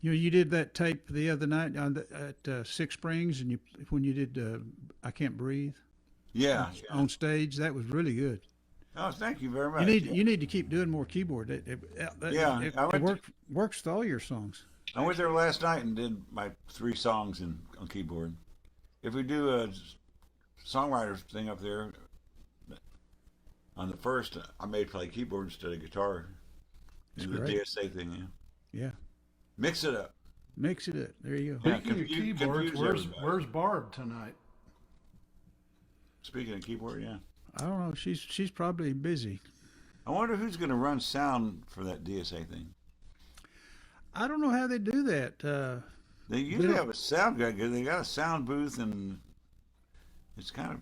You know, you did that tape the other night at Six Springs, and when you did "I Can't Breathe" Yeah. on stage, that was really good. Oh, thank you very much. You need to keep doing more keyboard. It works with all your songs. I went there last night and did my 3 songs on keyboard. If we do a songwriter thing up there, on the first, I may play keyboard instead of guitar. Do the DSA thing, yeah. Mix it up. Mix it up. There you go. Speaking of keyboards, where's Barb tonight? Speaking of keyboard, yeah. I don't know. She's probably busy. I wonder who's going to run sound for that DSA thing. I don't know how they do that. They usually have a sound guy. They got a sound booth, and it's kind of.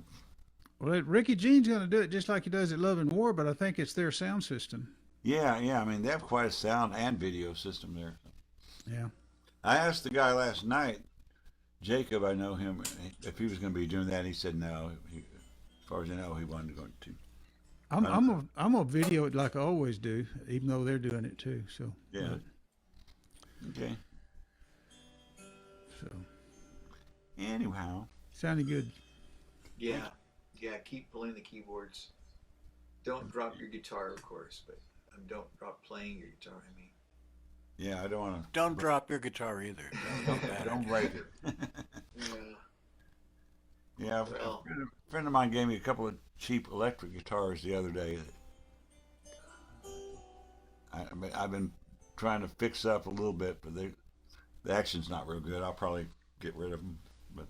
Well, Ricky Jean's going to do it just like he does at Love and War, but I think it's their sound system. Yeah. I mean, they have quite a sound and video system there. Yeah. I asked the guy last night, Jacob, I know him, if he was going to be doing that. He said no. As far as I know, he wanted to go to. I'm gonna video it like I always do, even though they're doing it too. So yeah. Okay. So anyhow, sounded good. Yeah, keep playing the keyboards. Don't drop your guitar, of course, but don't drop playing your guitar. I mean. Yeah, I don't want to. Don't drop your guitar either. Don't break it. Yeah, Well, a friend of mine gave me a couple of cheap electric guitars the other day. I've been trying to fix up a little bit, but the action's not real good. I'll probably get rid of them. But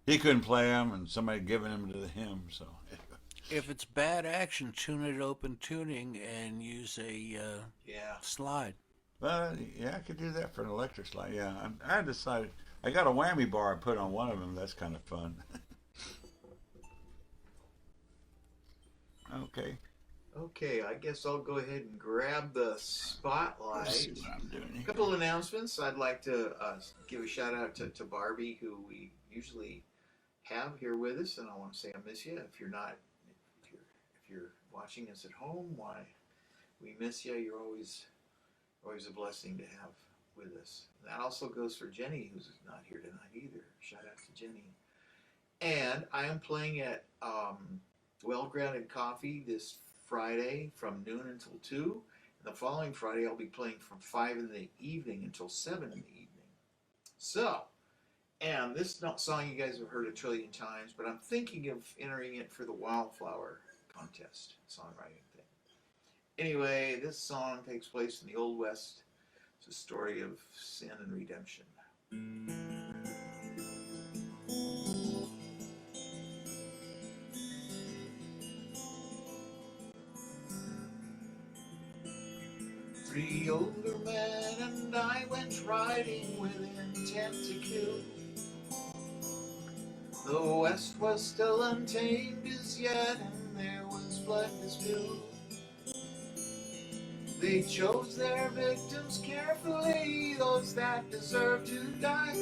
he couldn't play them, and somebody giving them to him. So If it's bad action, tune it open tuning and use a slide. But yeah, I could do that for an electric slide. Yeah, I decided I got a whammy bar I put on one of them. That's kind of fun. Okay, I guess I'll go ahead and grab the spotlight. Let's see what I'm doing. A couple of announcements. I'd like to give a shout out to Barbie, who we usually have here with us, and I want to say I miss you. If you're watching us at home, why we miss you. You're always a blessing to have with us. That also goes for Jenny, who's not here tonight either. Shout out to Jenny. And I am playing at Well Grounded Coffee this Friday from noon until 2. And the following Friday, I'll be playing from 5 in the evening until 7 in the evening. So, and this song you guys have heard a trillion times, but I'm thinking of entering it for the Wildflower contest songwriting thing. Anyway, this song takes place in the Old West. It's a story of sin and redemption. 3 older men and I went riding with intent to kill. The West was still untamed as yet, and there was blood to spill. They chose their victims carefully, those that deserved to die.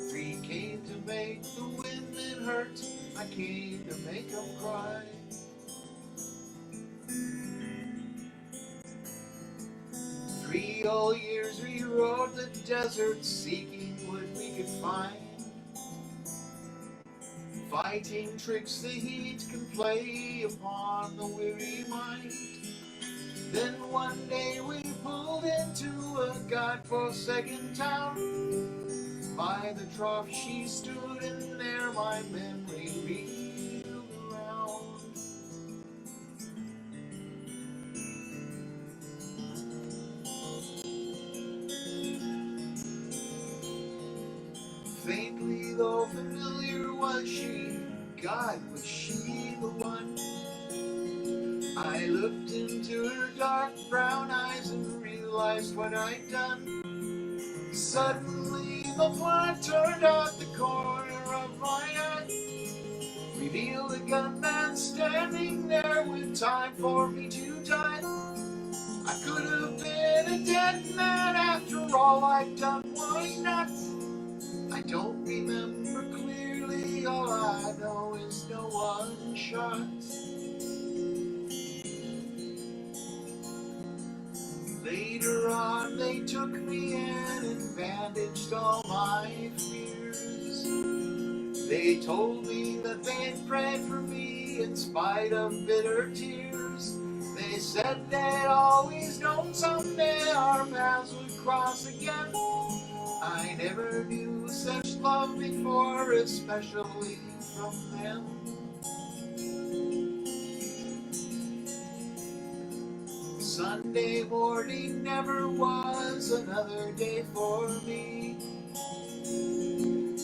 3 came to make the women hurt, I came to make them cry. 3 whole years we rode the desert, seeking what we could find. Fighting tricks the heat can play upon the weary mind. Then one day we pulled into a God-forsaken town. By the trough she stood, and there my memory reeled around. Faintly though familiar was she, God, was she the one? I looked into her dark brown eyes and realized what I'd done. Suddenly the blood turned out the corner of my eye, revealed a gunman standing there with time for me to die. I could have been a dead man after all I'd done. Why not? I don't remember clearly, all I know is no one shot. Later on they took me in and bandaged all my fears. They told me that they'd prayed for me in spite of bitter tears. They said they'd always known someday our paths would cross again. I never knew such love before, especially from them. Sunday morning never was another day for me,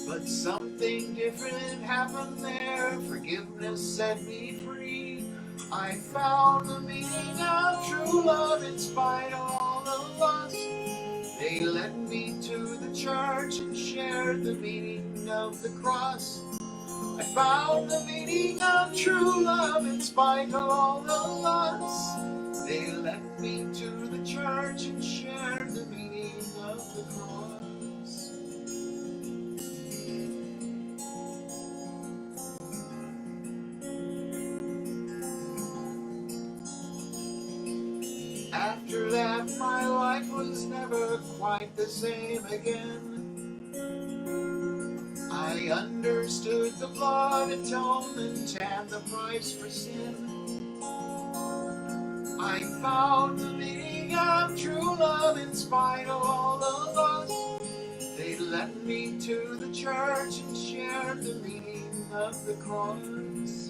but something something different happened there. Forgiveness set me free. I found the meaning of true love in spite of all the loss. They led me to the church and shared the meaning of the cross. I found the meaning of true love in spite of all the loss. They led me to the church and shared the meaning of the cross. After that, my life was never quite the same again. I understood the blood atonement and the price for sin. I found the meaning of true love in spite of all the loss. They led me to the church and shared the meaning of the cross.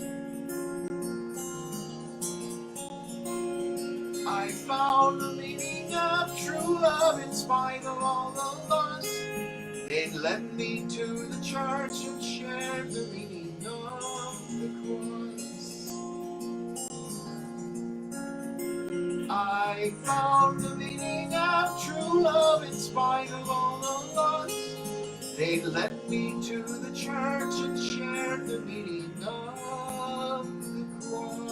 I found the meaning of true love in spite of all the loss. They led me to the church and shared the meaning of the cross. I found the meaning of true love in spite of all the loss. They led me to the church and shared the meaning of the cross.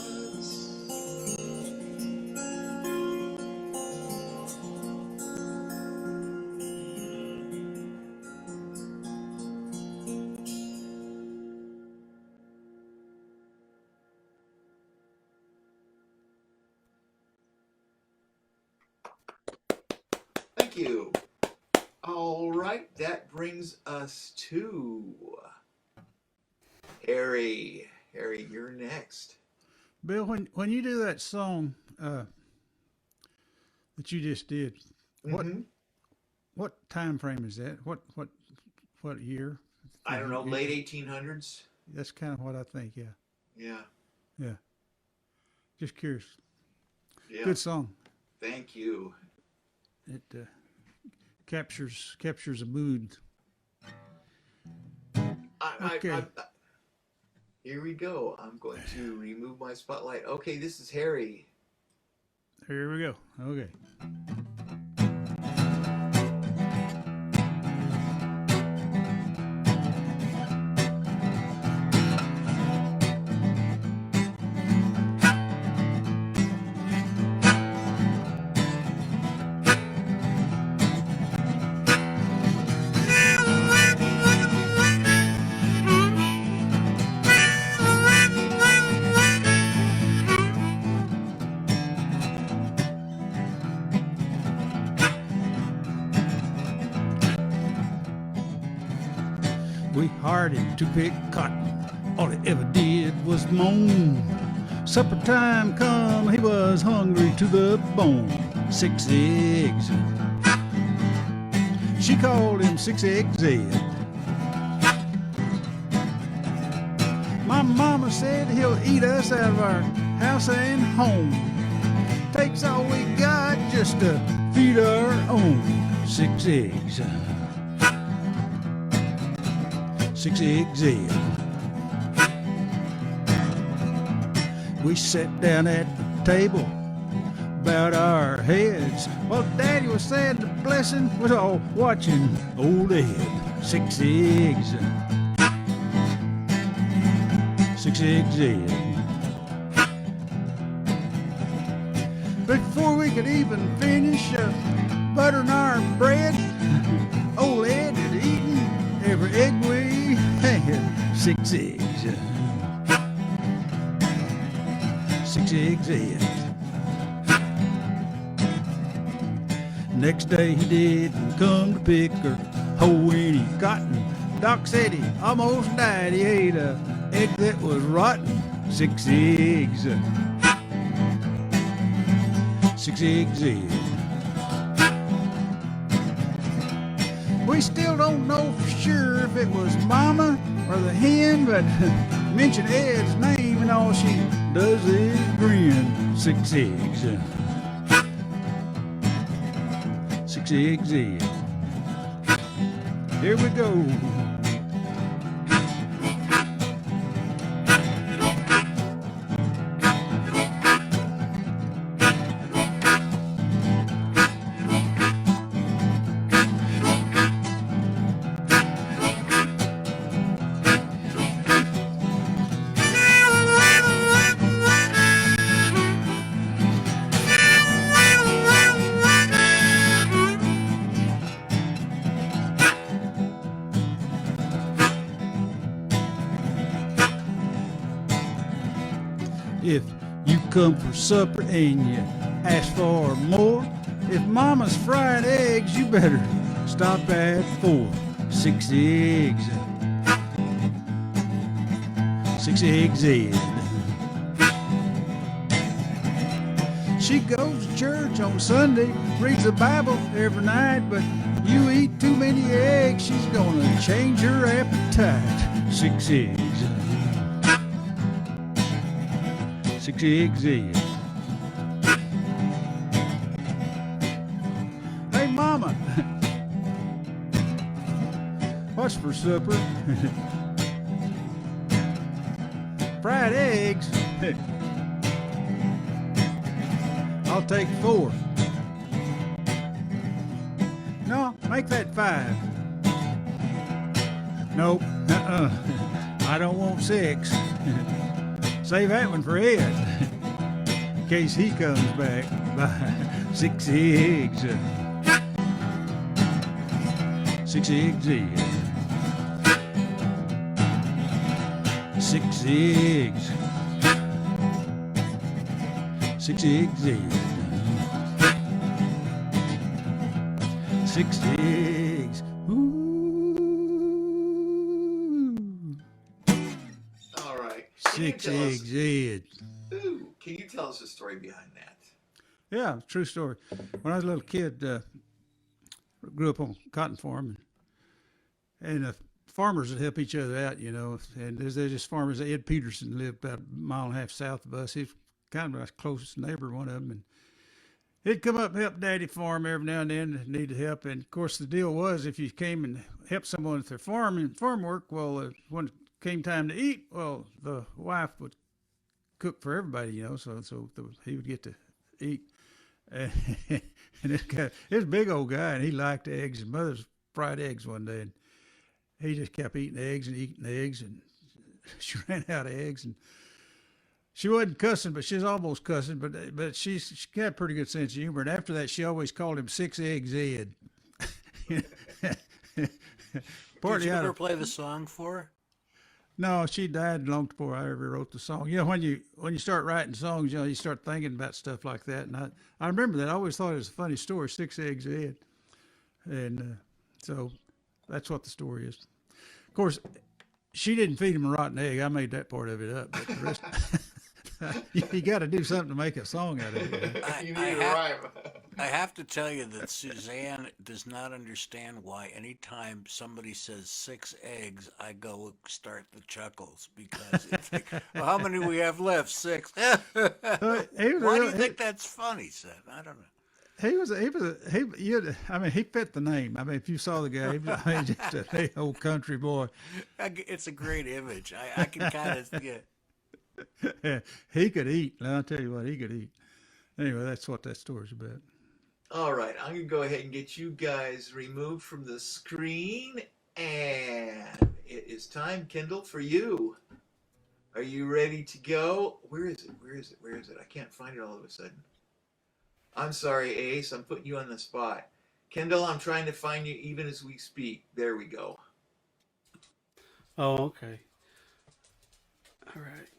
Thank you. All right, that brings us to Harry. Harry, you're next. Bill, when you do that song that you just did, what time frame is that? What year? I don't know, late 1800s. That's kind of what I think. Yeah. Yeah. Just curious. Yeah. Good song. Thank you. It captures a mood. Okay. Here we go. I'm going to remove my spotlight. Okay, this is Harry. Here we go. Okay. We hired him to pick cotton. All he ever did was moan. Supper time come, he was hungry to the bone. 6 eggs. She called him 6 Eggs Ed. My mama said he'll eat us out of our house and home. Takes all we got just to feed our own. 6 eggs. 6 Eggs Ed. We sat down at the table, bowed our heads, while Daddy was saying the blessing was all watching old Ed. 6 eggs. 6 Eggs Ed. Before we could even finish buttering our bread, old Ed had eaten every egg we had. 6 eggs. 6 Eggs Ed. Next day he didn't come to pick or hoe any cotton. Doc said he almost died. He ate a egg that was rotten. 6 eggs. 6 Eggs Ed. We still don't know for sure if it was Mama or the hen, but mention Ed's name and all she does is grin. 6 eggs. 6 Eggs Ed. Here we go. If you come for supper and you ask for more, if mama's frying eggs, you better stop at 4. 6 eggs. 6 eggs in. She goes to church on Sunday, reads the Bible every night, but you eat too many eggs, she's gonna change her appetite. 6 eggs. 6 eggs in. Hey, Mama, what's for supper? Fried eggs. I'll take 4. No, make that 5. Nope. I don't want 6. Save that one for Ed, in case he comes back. By 6 eggs. 6 eggs in. 6 eggs. 6 eggs in. 6 eggs. Ooh. All right. 6 eggs in. Ooh, can you tell us the story behind that? Yeah, true story. When I was a little kid, grew up on a cotton farm, and farmers would help each other out, you know. And there's this farmers. Ed Peterson lived about a mile and a half south of us. He's kind of our closest neighbor, one of them, and he'd come up and help Daddy farm every now and then, needed help. And of course, the deal was if you came and helped someone with their farm work, well, when it came time to eat, well, the wife would cook for everybody, you know. So he would get to eat. And this guy, this big old guy, and he liked eggs. His mother's fried eggs one day, and he just kept eating eggs, and she ran out of eggs, and she wasn't cussing, but she was almost cussing, but she had a pretty good sense of humor. And after that, she always called him 6 Eggs Ed. Did you ever play the song for her? No, she died long before I ever wrote the song. You know, when you start writing songs, you know, you start thinking about stuff like that. And I remember that. I always thought it was a funny story, 6 Eggs Ed. And so that's what the story is. Of course, she didn't feed him a rotten egg. I made that part of it up. But the rest, you got to do something to make a song out of it. I have to tell you that Suzanne does not understand why anytime somebody says 6 eggs, I go start the chuckles because it's like, well, how many we have left? 6. Why do you think that's funny, Seth? I don't know. He fit the name. I mean, if you saw the guy, he was just a big old country boy. It's a great image. I can kind of get. Yeah, he could eat. I'll tell you what, he could eat. Anyway, that's what that story's about. All right, I'm going to go ahead and get you guys removed from the screen. And it is time, Kendall, for you. Are you ready to go? Where is it? I can't find it all of a sudden. I'm sorry, Ace. I'm putting you on the spot. Kendall, I'm trying to find you even as we speak. There we go. Oh, okay. All right.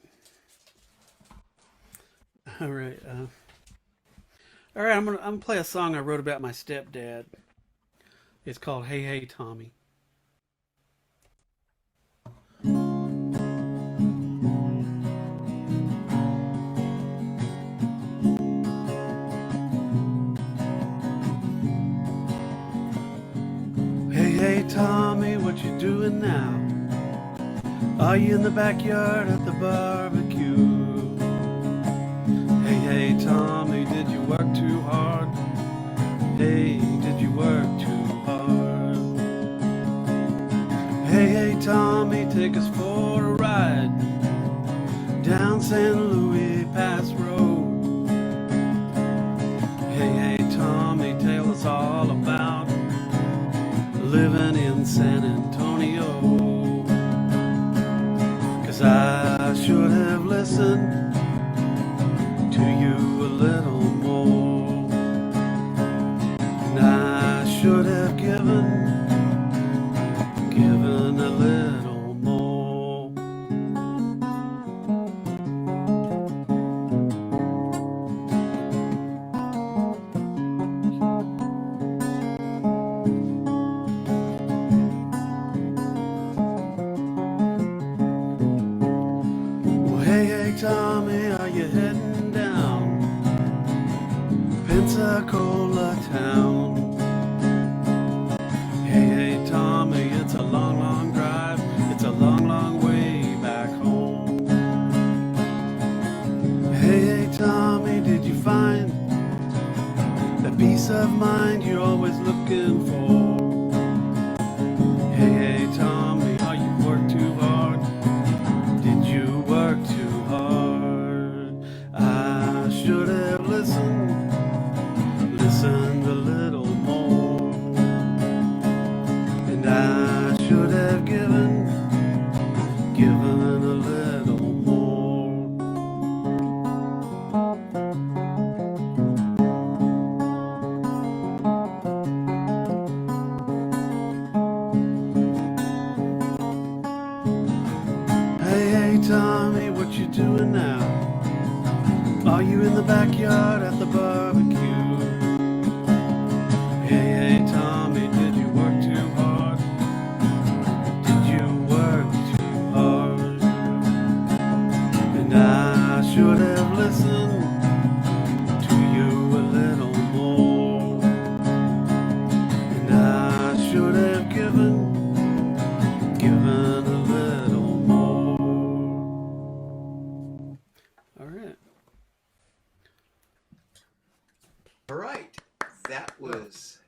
I'm gonna play a song I wrote about my stepdad. It's called "Hey Hey Tommy." Hey hey Tommy, what you doing now? Are you in the backyard at the barbecue? Hey Tommy, did you work too hard? Hey, did you work too hard? Hey Tommy, take us for a ride down San Luis Pass Road. Hey Tommy, tell us all about living in San Antonio. 'Cause I should have listened to you a little more, and I should have given a little more. Hey, hey, Tommy, are you heading down Pensacola town? Hey, hey, Tommy, it's a long, long drive. It's a long, long way back home. Hey, hey, Tommy, did you find that peace of mind you're always looking for? Hey, hey, Tommy, are you work too hard? Did you work too hard? I should have listened a little more, and I should have given a little more. Hey, hey, Tommy, what you doing now? Are you in the backyard at the barbecue? Hey, hey, Tommy, did you work too hard? Did you work too hard? And I should have listened to you a little more. And I should have given a little more. All right. All right, that was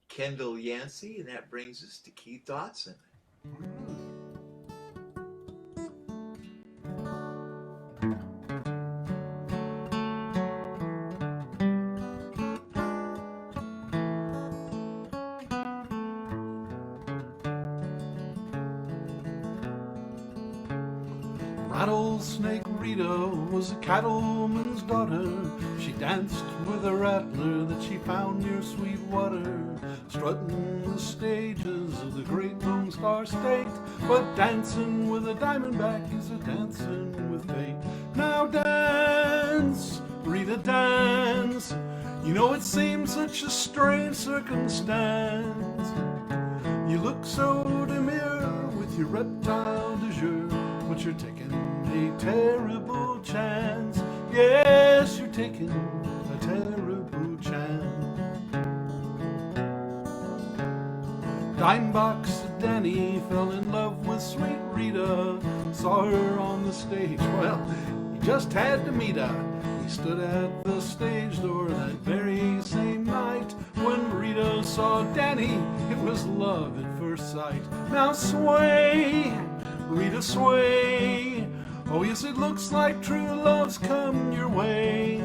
Kendall Yancey, and that brings us to Keith Dodson. Rattlesnake Rita was a cattleman's daughter. She danced with a rattler that she found near Sweetwater, strutting the stages of the great Lone Star State. But dancing with a diamondback is a dancing with fate. Now dance, Rita, dance. You know it seems such a strange circumstance. You look so demure with your reptile de jour, but you're taking a terrible chance. Yes, you're taking a terrible chance. Dimebox Danny fell in love with sweet Rita, saw her on the stage. Well, he just had to meet her. He stood at the stage door that very same night. When Rita saw Danny, it was love at first sight. Now sway, Rita, sway. Oh yes, it looks like true love's come your way.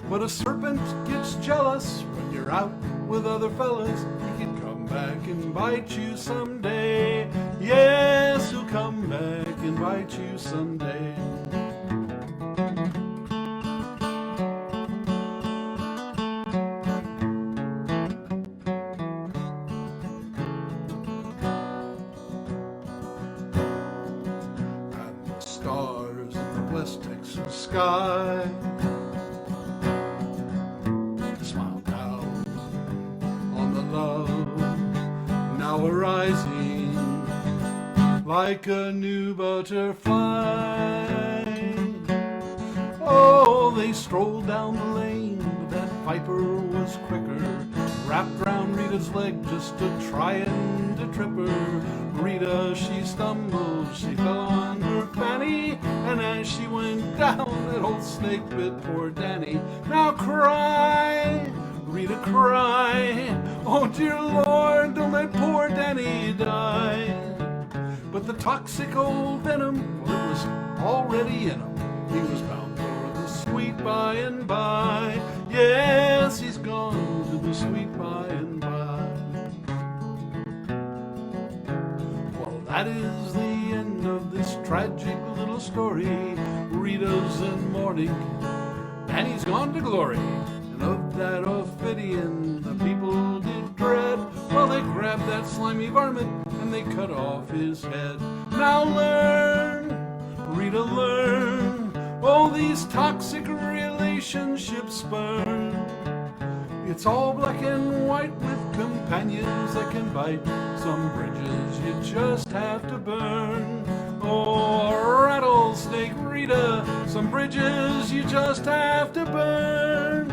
But a serpent gets jealous when you're out with other fellas. He can come back and bite you someday. Yes, he'll come back and bite you someday. Stars in the West Texas sky smile down on the love now arising like a new butterfly. Oh, they strolled down the lane, but that viper was quicker, wrapped round Rita's leg just to try and to trip her. Rita, she stumbled, she fell on her fanny, and as she went down, that old snake bit poor Danny. Now cry, Rita, cry, oh dear Lord, don't let poor Danny die. But the toxic old venom, well, it was already in him. He was bound for the sweet by and by. Yes, he's gone to the sweet by and by. Well, that is the end of this tragic little story. Rita's in mourning, Danny's gone to glory. And of that Ophidian the people did dread. Well, they grabbed that slimy varmint and they cut off his head. Now learn, Rita, learn, all these toxic relationships burn. It's all black and white with companions that can bite. Some bridges you just have to burn. Oh, rattlesnake margarita. Some bridges you just have to burn.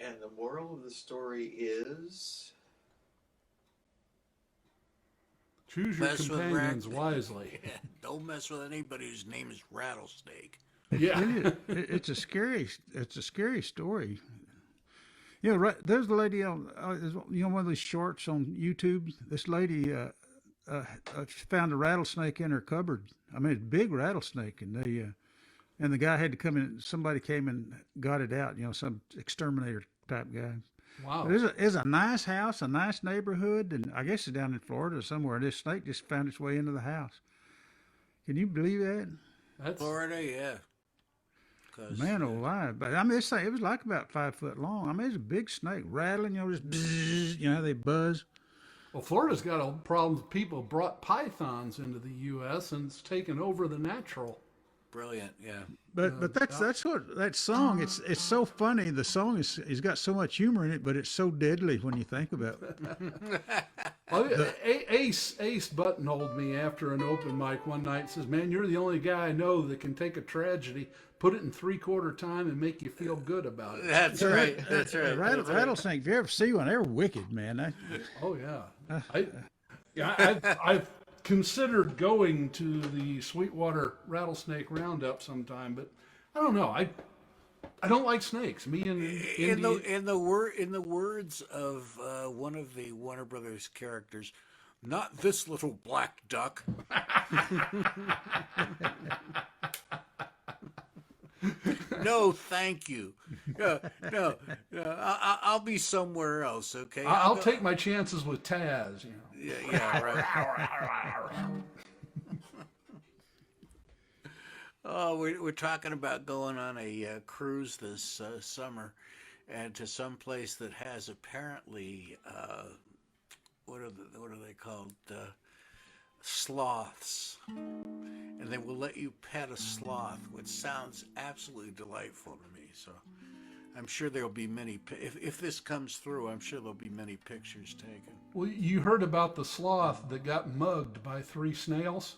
And the moral of the story is Choose your Mess with companions wisely. Yeah, don't mess with anybody whose name is Rattlesnake. Yeah. It's a scary story. You know, right, there's a lady on, one of these shorts on YouTube. This lady found a rattlesnake in her cupboard. I mean, a big rattlesnake, and the guy had to come in. Somebody came and got it out. Some exterminator type guy. Wow. It's a nice house, a nice neighborhood, and I guess it's down in Florida somewhere. This snake just found its way into the house. Can you believe that? That's Florida, yeah. 'Cause, Man alive. But I mean, this thing, it was like about 5 foot long. I mean, it's a big snake rattling, just bzzz, how they buzz. Well, Florida's got a problem. People brought pythons into the U.S. and it's taken over the natural. brilliant, yeah. But that's what that song. It's so funny. The song is got so much humor in it, but it's so deadly when you think about it. Well, Ace buttonholed me after an open mic one night and says, "Man, you're the only guy I know that can take a tragedy, put it in 3/4 time, and make you feel good about it." That's right. That's right. Rattlesnake. If you ever see one, they're wicked, man. Oh yeah. I've considered going to the Sweetwater Rattlesnake Roundup sometime, but I don't know. I don't like snakes. Me and In the words of one of the Warner Brothers characters, not this little black duck. No, thank you. No. I'll be somewhere else. Okay. I'll take my chances with Taz. Yeah, right. Oh, we're talking about going on a cruise this summer, and to some place that has apparently what are they called? Sloths, and they will let you pet a sloth, which sounds absolutely delightful to me. So I'm sure there'll be many. If this comes through, I'm sure there'll be many pictures taken. Well, you heard about the sloth that got mugged by 3 snails?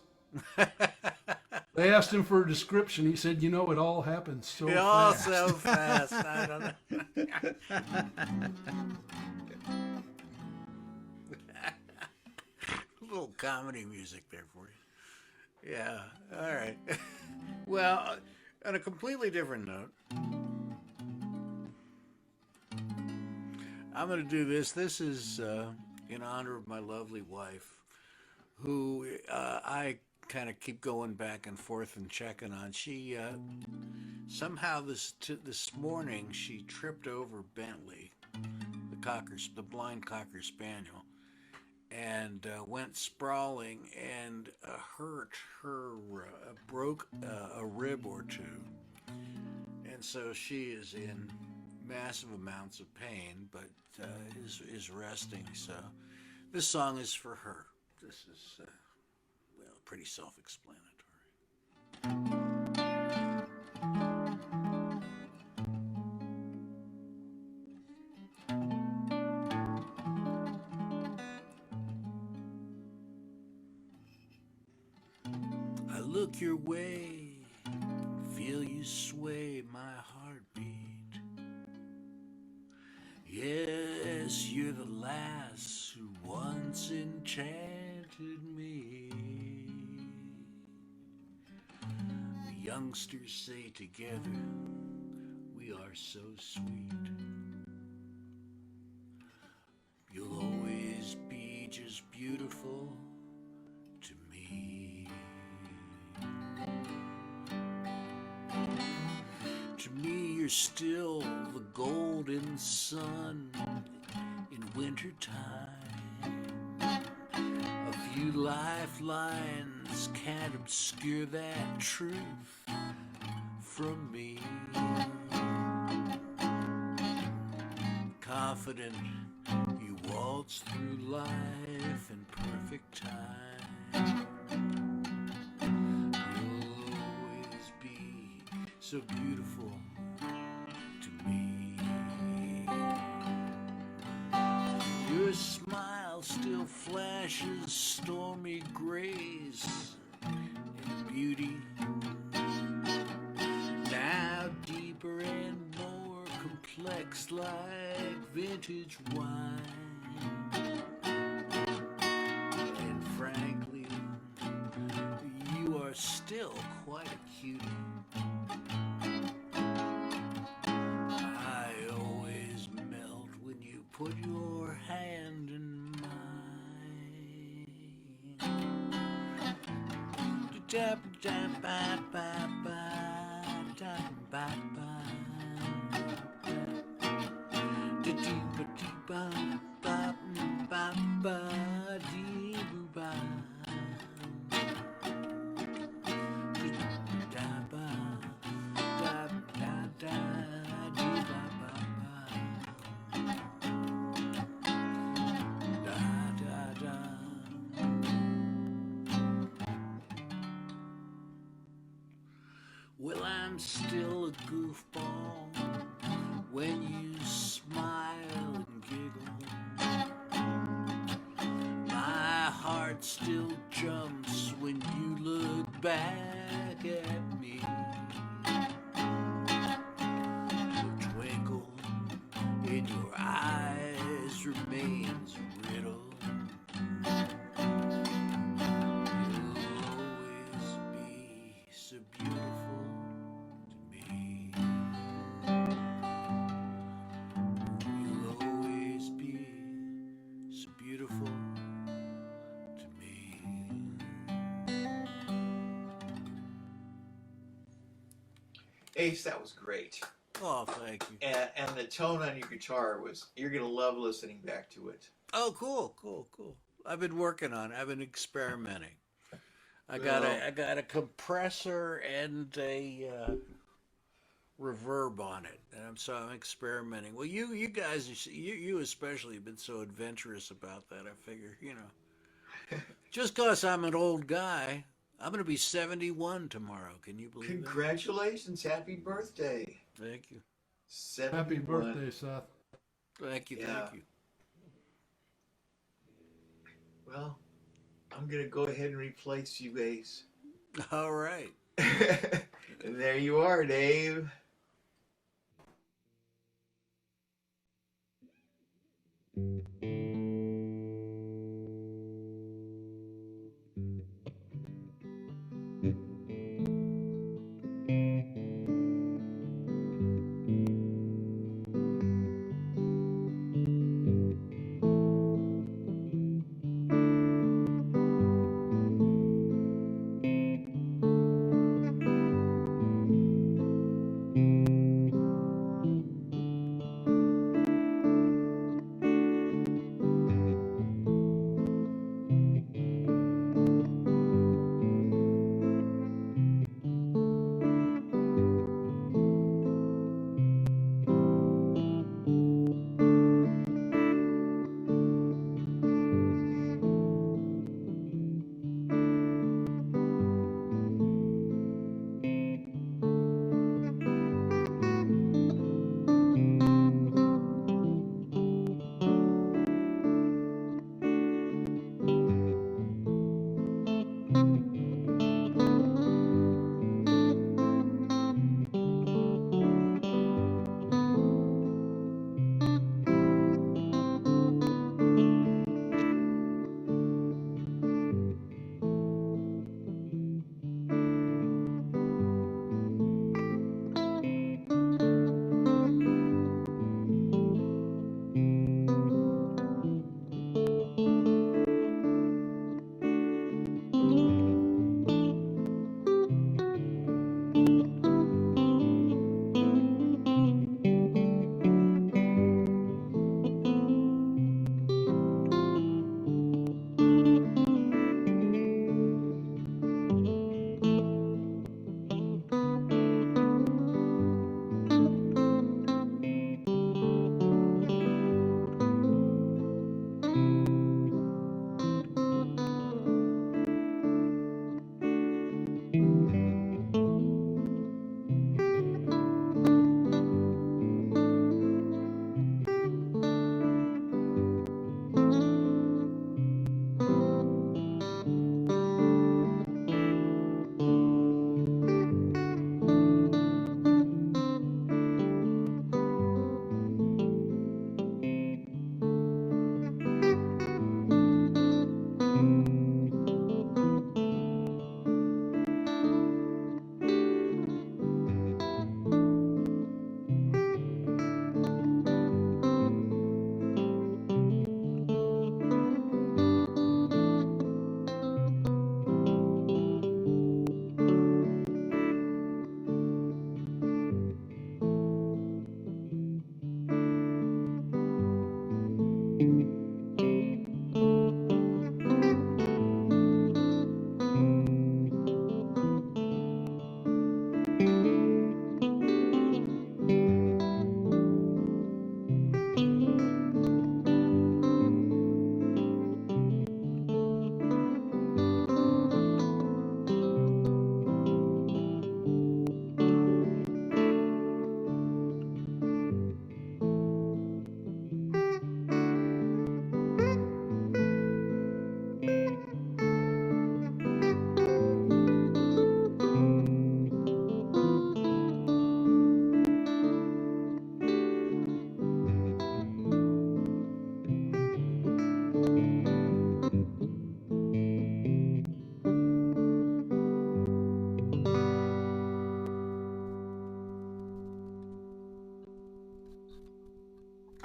They asked him for a description. He said, "It all happened so fast." All so fast. I don't know. A little comedy music there for you. Yeah. All right. Well, on a completely different note, I'm going to do this. This is in honor of my lovely wife, who I kind of keep going back and forth and checking on. She somehow this morning she tripped over Bentley, the blind cocker spaniel, and went sprawling and broke a rib or two, and so she is in massive amounts of pain, but is resting. So this song is for her. This is pretty self-explanatory. I look your way, feel you sway my heartbeat. Yes, you're the lass who once enchanted me. The youngsters say together we are so sweet. You'll always be just beautiful to me. To me, you're still the golden sun in wintertime. A few lifelines can't obscure that truth from me. Confident you waltz through life in perfect time. You'll always be so beautiful to me. You're ashes, stormy grace, and beauty. Now deeper and more complex like vintage wine. And frankly, you are still quite a cutie. I always melt when you put your hand in mine. Da da ba ba ba da ba ba. Da dee ba dee ba ba ba ba dee boo ba. Da ba da da da dee ba ba ba. Da da da. Well, I'm still a goofball when you smile and giggle. My heart still jumps when you look back at me. The twinkle in your eyes remains a riddle. You'll always be so beautiful to me. You'll always be so beautiful to me. Ace, that was great. Oh, thank you. And the tone on your guitar you're going to love listening back to it. Oh, cool. I've been working on it. I've been experimenting. I got a compressor and a reverb on it, and so I'm experimenting. Well, you guys, you especially have been so adventurous about that. I figure, just because I'm an old guy, I'm going to be 71 tomorrow. Can you believe Congratulations. Happy birthday. that? Thank you. 71. Happy birthday, Seth. Thank you. Yeah. Thank you. Well, I'm going to go ahead and replace you, Ace. All right. And there you are, Dave.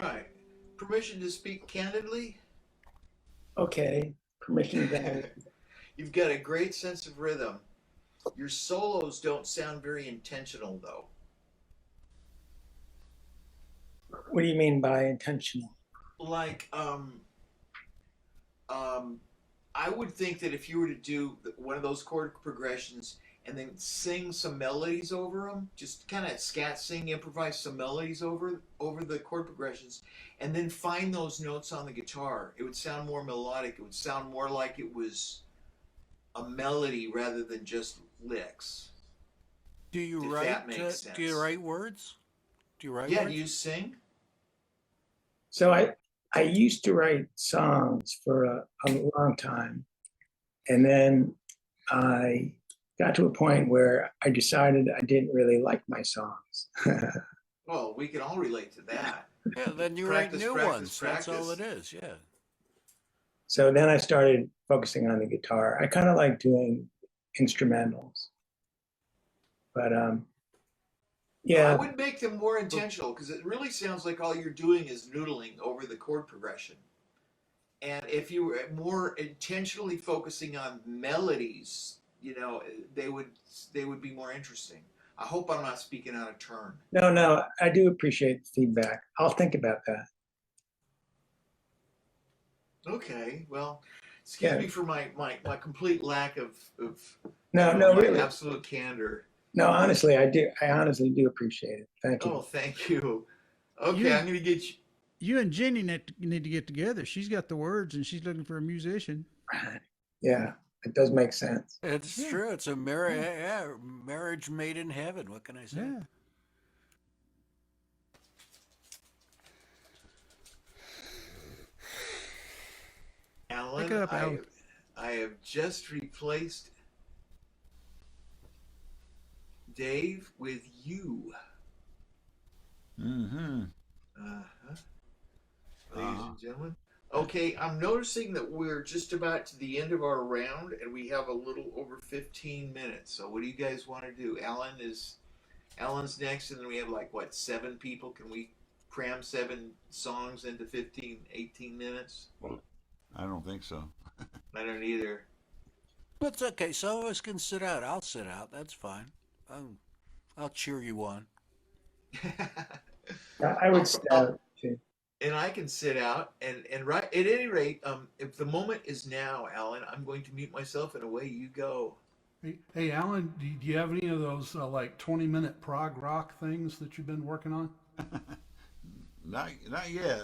right. Permission to speak candidly? Okay, permission granted. You've got a great sense of rhythm. Your solos don't sound very intentional, though. What do you mean by intentional? Like, I would think that if you were to do one of those chord progressions and then sing some melodies over them, just kind of scat sing, improvise some melodies over the chord progressions, and then find those notes on the guitar, it would sound more melodic. It would sound more like it was a melody rather than just licks. Do you If write? that makes sense. Do you write words? Do you write Yeah, words? do you sing? So I used to write songs for a long time. And then I got to a point where I decided I didn't really like my songs. Well, we can all relate to that. Yeah, then you Practice, write new practice, ones. That's all it practice. is. Yeah. So then I started focusing on the guitar. I kind of like doing instrumentals. But yeah. I would make them more intentional because it really sounds like all you're doing is noodling over the chord progression. And if you were more intentionally focusing on melodies, you know, they would be more interesting. I hope I'm not speaking out of turn. No, I do appreciate the feedback. I'll think about that. Okay, well, excuse me for my complete lack of No, my really. absolute candor. No, honestly, I honestly do appreciate it. Thank you. Oh, thank you. Okay, I'm gonna get you. You and Jenny need to get together. She's got the words, and she's looking for a musician. Yeah, it does make sense. It's true. It's a marriage. Yeah, marriage made in heaven. What can I say? Yeah. Alan, Pick it up, Alan. I have just replaced Dave with you. Mm-hmm. Uh-huh. Ladies and gentlemen. Okay, I'm noticing that we're just about to the end of our round and we have a little over 15 minutes. So what do you guys want to do? Alan's next, and then we have like what, 7 people? Can we cram 7 songs into 15, 18 minutes? I don't think so. I don't either. But it's okay. Some of us can sit out. I'll sit out. That's fine. I'll cheer you on. I would start too. And I can sit out and right at any rate, if the moment is now, Alan, I'm going to mute myself and away you go. Hey, Alan, do you have any of those like 20-minute prog rock things that you've been working on? Not yet.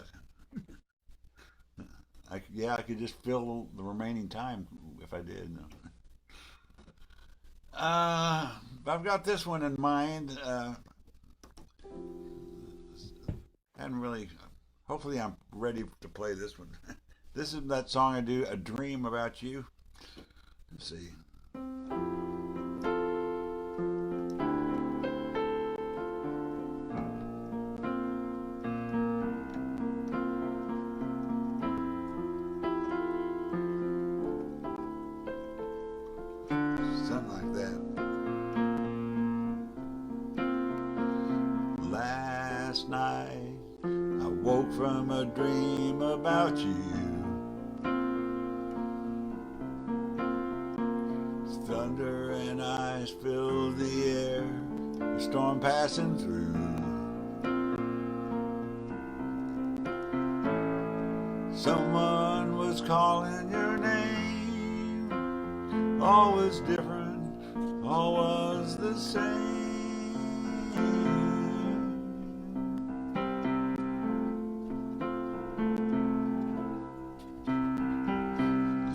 I could just fill the remaining time if I did. I've got this one in mind. Hadn't really. Hopefully, I'm ready to play this one. This is that song I do, "A Dream About You." Let's see. Something like that. Last night I woke from a dream about you. Thunder and ice filled the air, a storm passing through. Someone was calling your name. All was different, all was the same.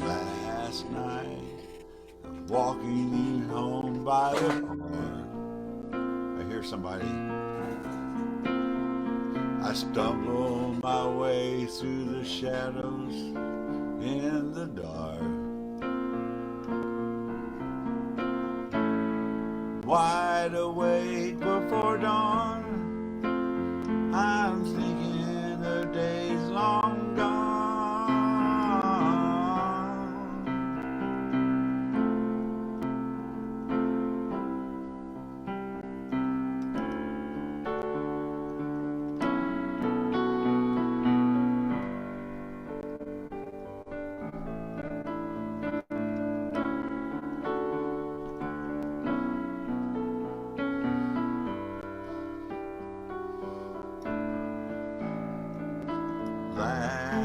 Last night, I'm walking home by the car. I hear somebody. I stumble my way through the shadows in the dark. Wide awake before dawn, I'm thinking of days long gone.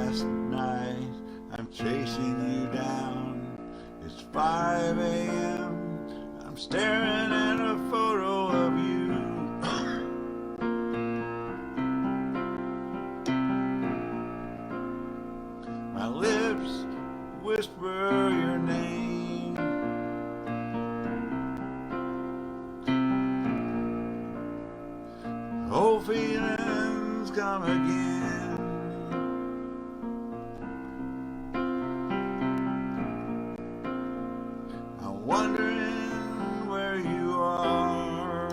last night. I'm chasing you down. It's 5 a.m. I'm staring at a photo of you. My lips whisper your name. Old feelings come again. I'm wondering where you are.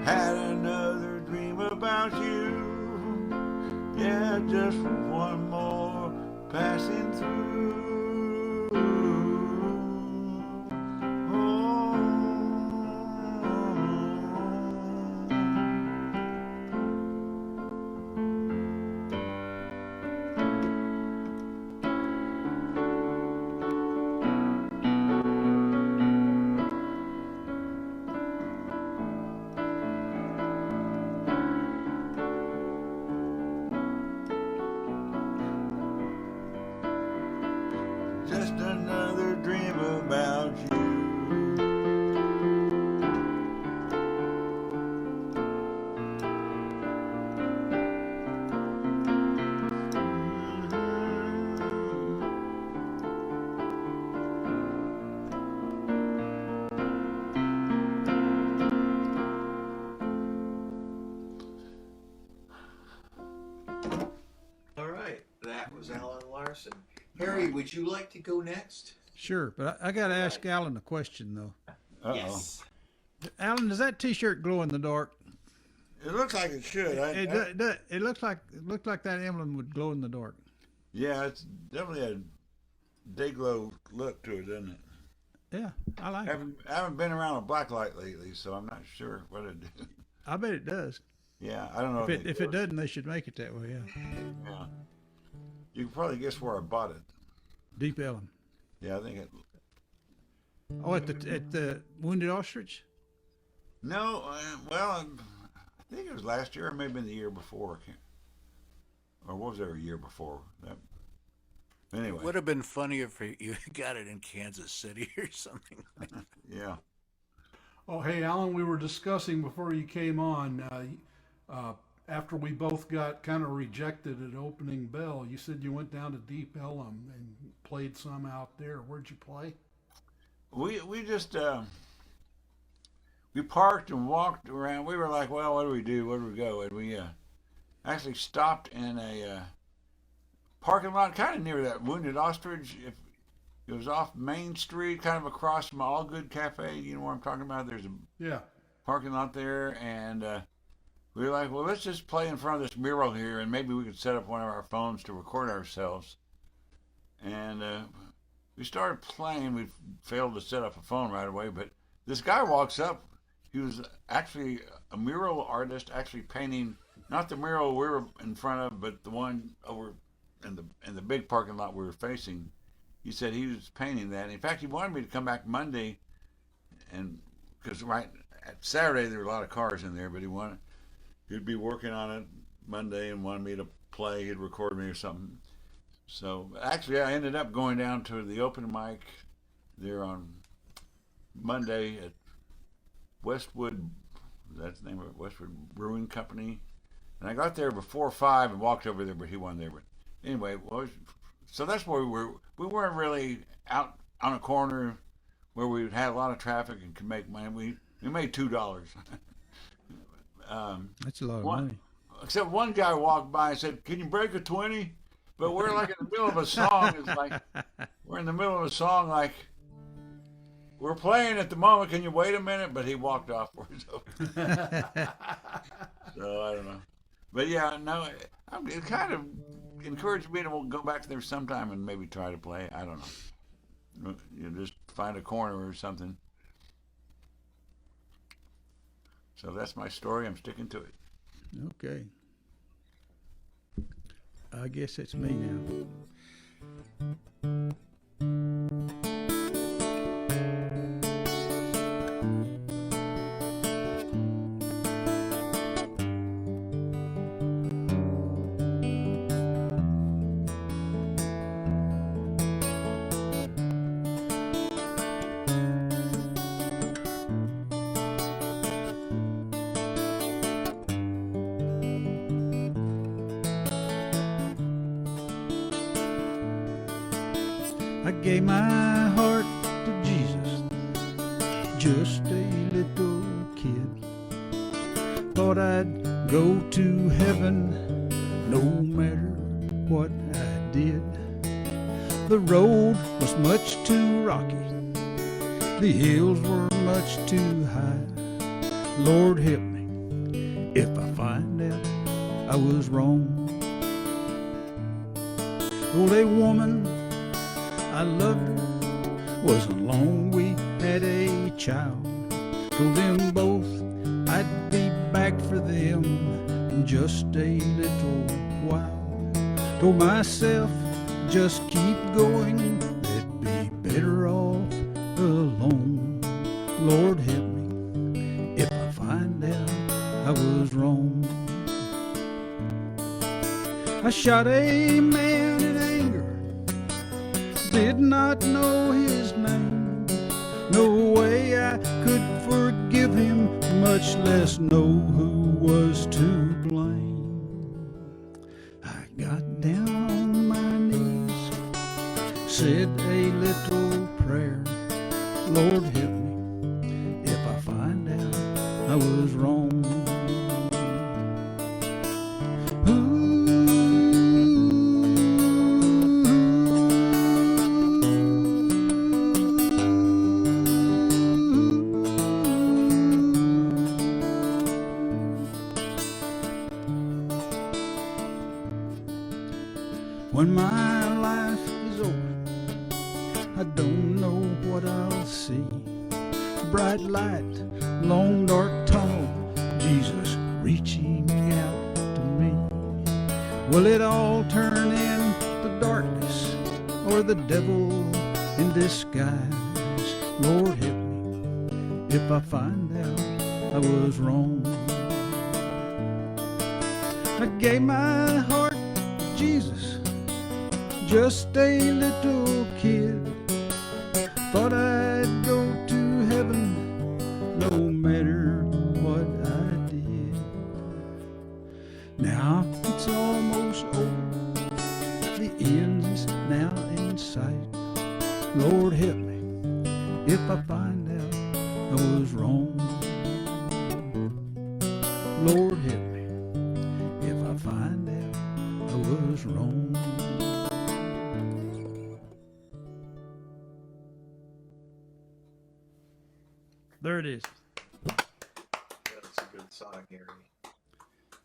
Had another dream about you. Yeah, just one more passing through. Oh. Just another dream about you. All right, that was Alan Larson. Harry, would you like to go next? Sure, but I got to ask Alan a question though. Uh-oh. Yes. Alan, does that T-shirt glow in the dark? It looks like it should. It looks like that emblem would glow in the dark. Yeah, it's definitely a day-glow look to it, doesn't it? Yeah, I like it. I haven't been around a black light lately, so I'm not sure what it is. I bet it does. Yeah, I don't know. If it doesn't, they should make it that way. Yeah. Yeah. You can probably guess where I bought it. Deep Ellum. Yeah, I think it. Oh, at the Wounded Ostrich. No, well, I think it was last year, or maybe the year before. Or was there a year before? Anyway. Would have been funnier if you got it in Kansas City or something. Yeah. Oh, hey, Alan, we were discussing before you came on, after we both got kind of rejected at opening bell, you said you went down to Deep Ellum and played some out there. Where'd you play? We just we parked and walked around. We were like, well, what do we do? Where do we go? And we actually stopped in a parking lot kind of near that Wounded Ostrich. If it was off Main Street, kind of across from All Good Cafe. You know what I'm talking about? There's a parking lot there, and we were like, well, let's just play in front of this mural here, and maybe we could set up one of our phones to record ourselves. And we started playing. We failed to set up a phone right away, but this guy walks up. He was actually a mural artist, actually painting not the mural we were in front of, but the one over in the big parking lot we were facing. He said he was painting that. In fact, he wanted me to come back Monday, and because right at Saturday there were a lot of cars in there, but he'd be working on it Monday and wanted me to play. He'd record me or something. So actually, I ended up going down to the open mic there on Monday at Westwood. That's the name of it, Westwood Brewing Company. And I got there before 5 and walked over there, but he wasn't there. But anyway, so that's where we were. We weren't really out on a corner where we had a lot of traffic and could make money. We made $2. That's a lot of money. Except one guy walked by and said, "Can you break a 20?" But we're like in the middle of a song. It's like we're in the middle of a song, like we're playing at the moment. Can you wait a minute? But he walked off for his own. So I don't know. But yeah, no, it kind of encouraged me to go back there sometime and maybe try to play. I don't know. You just find a corner or something. So that's my story. I'm sticking to it. Okay. I guess it's me now. I gave my heart to Jesus, just a little kid. Thought I'd go to heaven no matter what I did. The road was much too rocky, the hills were much too high. Lord help me if I find out I was wrong. Told a woman I loved her, wasn't long we had a child. Told them both I'd be back for them in just a little while. Told myself just keep going, they'd be better off alone. Lord help me if I find out I was wrong. I shot a man in anger, did not know his name. No way I could forgive him, much less know who was to blame. I got down on my knees, said a little prayer. Lord help me if I find out I was wrong. When my life is over, I don't know what I'll see. Bright light, long dark tunnel, Jesus reaching out to me. Will it all turn into darkness or the devil in disguise? Lord help me if I find out I was wrong. I gave my heart to Jesus, just a little kid. Thought I'd go to heaven no matter what I did. Now it's almost over, the end is now in sight. Lord help me if I find out I was wrong. Lord help me if I find out I was wrong. There it is. That's a good song, Gary.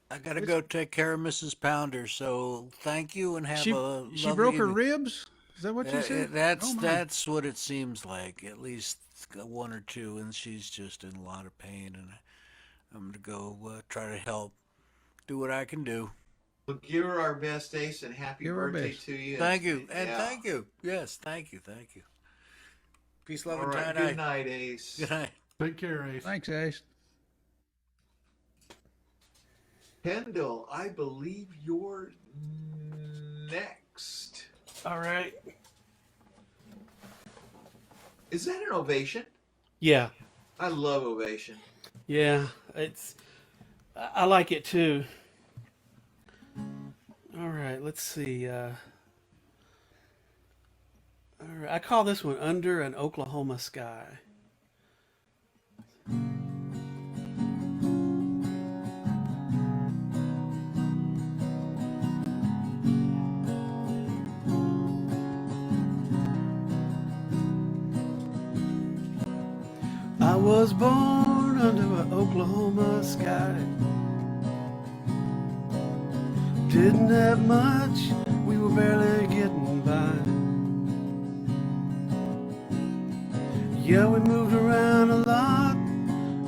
I gotta go take care of Mrs. Pounder, so thank you and have She a lovely broke her evening. ribs? Is that what you said? That's Oh, my. that's what it seems like, at least one or two, and she's just in a lot of pain, and I'm gonna go try to help, do what I can do. Well, give her our best, Ace, and happy Give her our birthday best. to you. Thank you, and Yeah. thank you. Yes, thank you. Peace, love, All and right, tie-dye. good night, Ace. Good night. Take care, Ace. Thanks, Ace. Kendall, I believe you're next. All right. Is that an ovation? Yeah. I love ovation. Yeah. I like it too. All right. Let's see. All right. I call this one Under an Oklahoma Sky. I was born under an Oklahoma sky. Didn't have much, we were barely getting by. Yeah, we moved around a lot,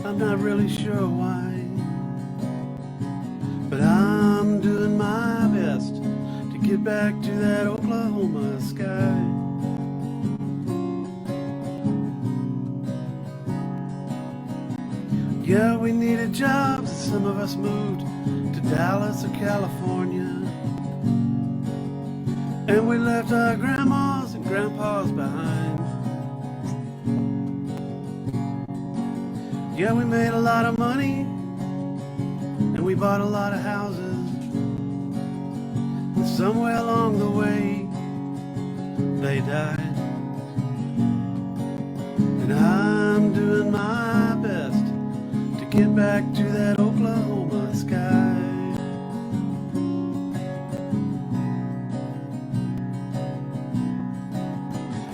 I'm not really sure why. But I'm doing my best to get back to that Oklahoma sky. Yeah, we needed jobs. Some of us moved to Dallas or California. And we left our grandmas and grandpas behind. Yeah, we made a lot of money, and we bought a lot of houses. And somewhere along the way, they died. And I'm doing my best to get back to that Oklahoma sky.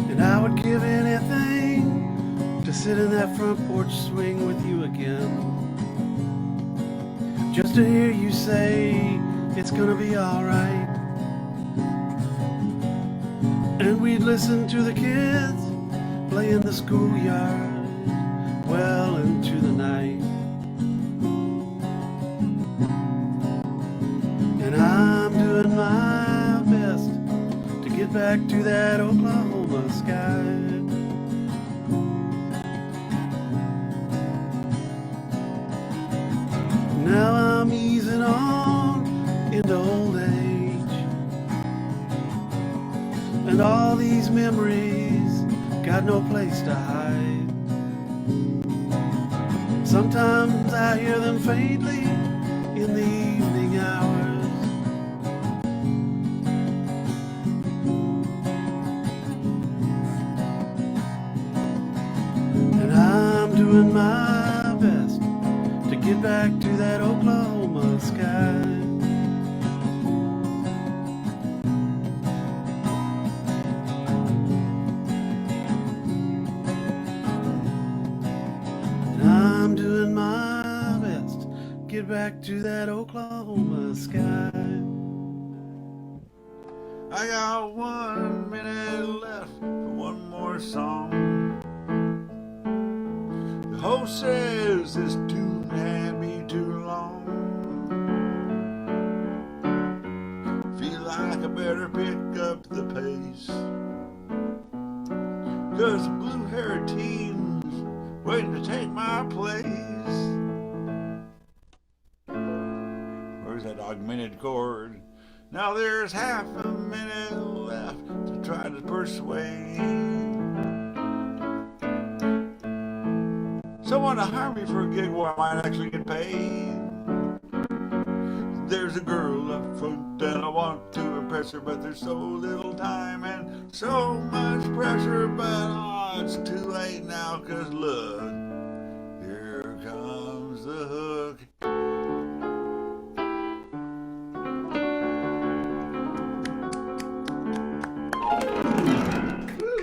And I would give anything to sit in that front porch swing with you again. Just to hear you say it's gonna be alright. And we'd listen to the kids play in the schoolyard well into the night. And I'm doing my best to get back to that Oklahoma sky. Now I'm easing on into old age, and all these memories got no place to hide. Sometimes I hear them faintly in the evening hours. And I'm doing my best to get back to that Oklahoma sky. And I'm doing my best to get back to that Oklahoma sky. I got 1 minute left for one more song. The host says this tune had me too long. Feel like I better pick up the pace, 'cause the blue-haired teens waiting to take my place. Where's that augmented chord? Now there's half a minute left to try to persuade someone to hire me for a gig where I might actually get paid. There's a girl up front and I want to impress her, but there's so little time and so much pressure. But oh, it's too late now, 'cause look, here comes the hook.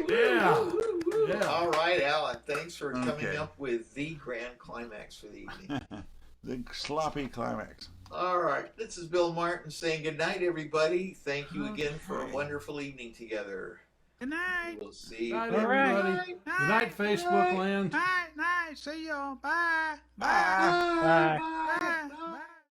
Yeah. All right, Alan. Thanks for coming Okay. up with the grand climax for the evening. The sloppy climax. All right. This is Bill Martin saying good night, everybody. Thank you again for a Okay. wonderful evening together. Good night. We'll see you. Night, All right. everybody. Good night, Facebook land. Night, night. See y'all. Bye. Bye. Bye.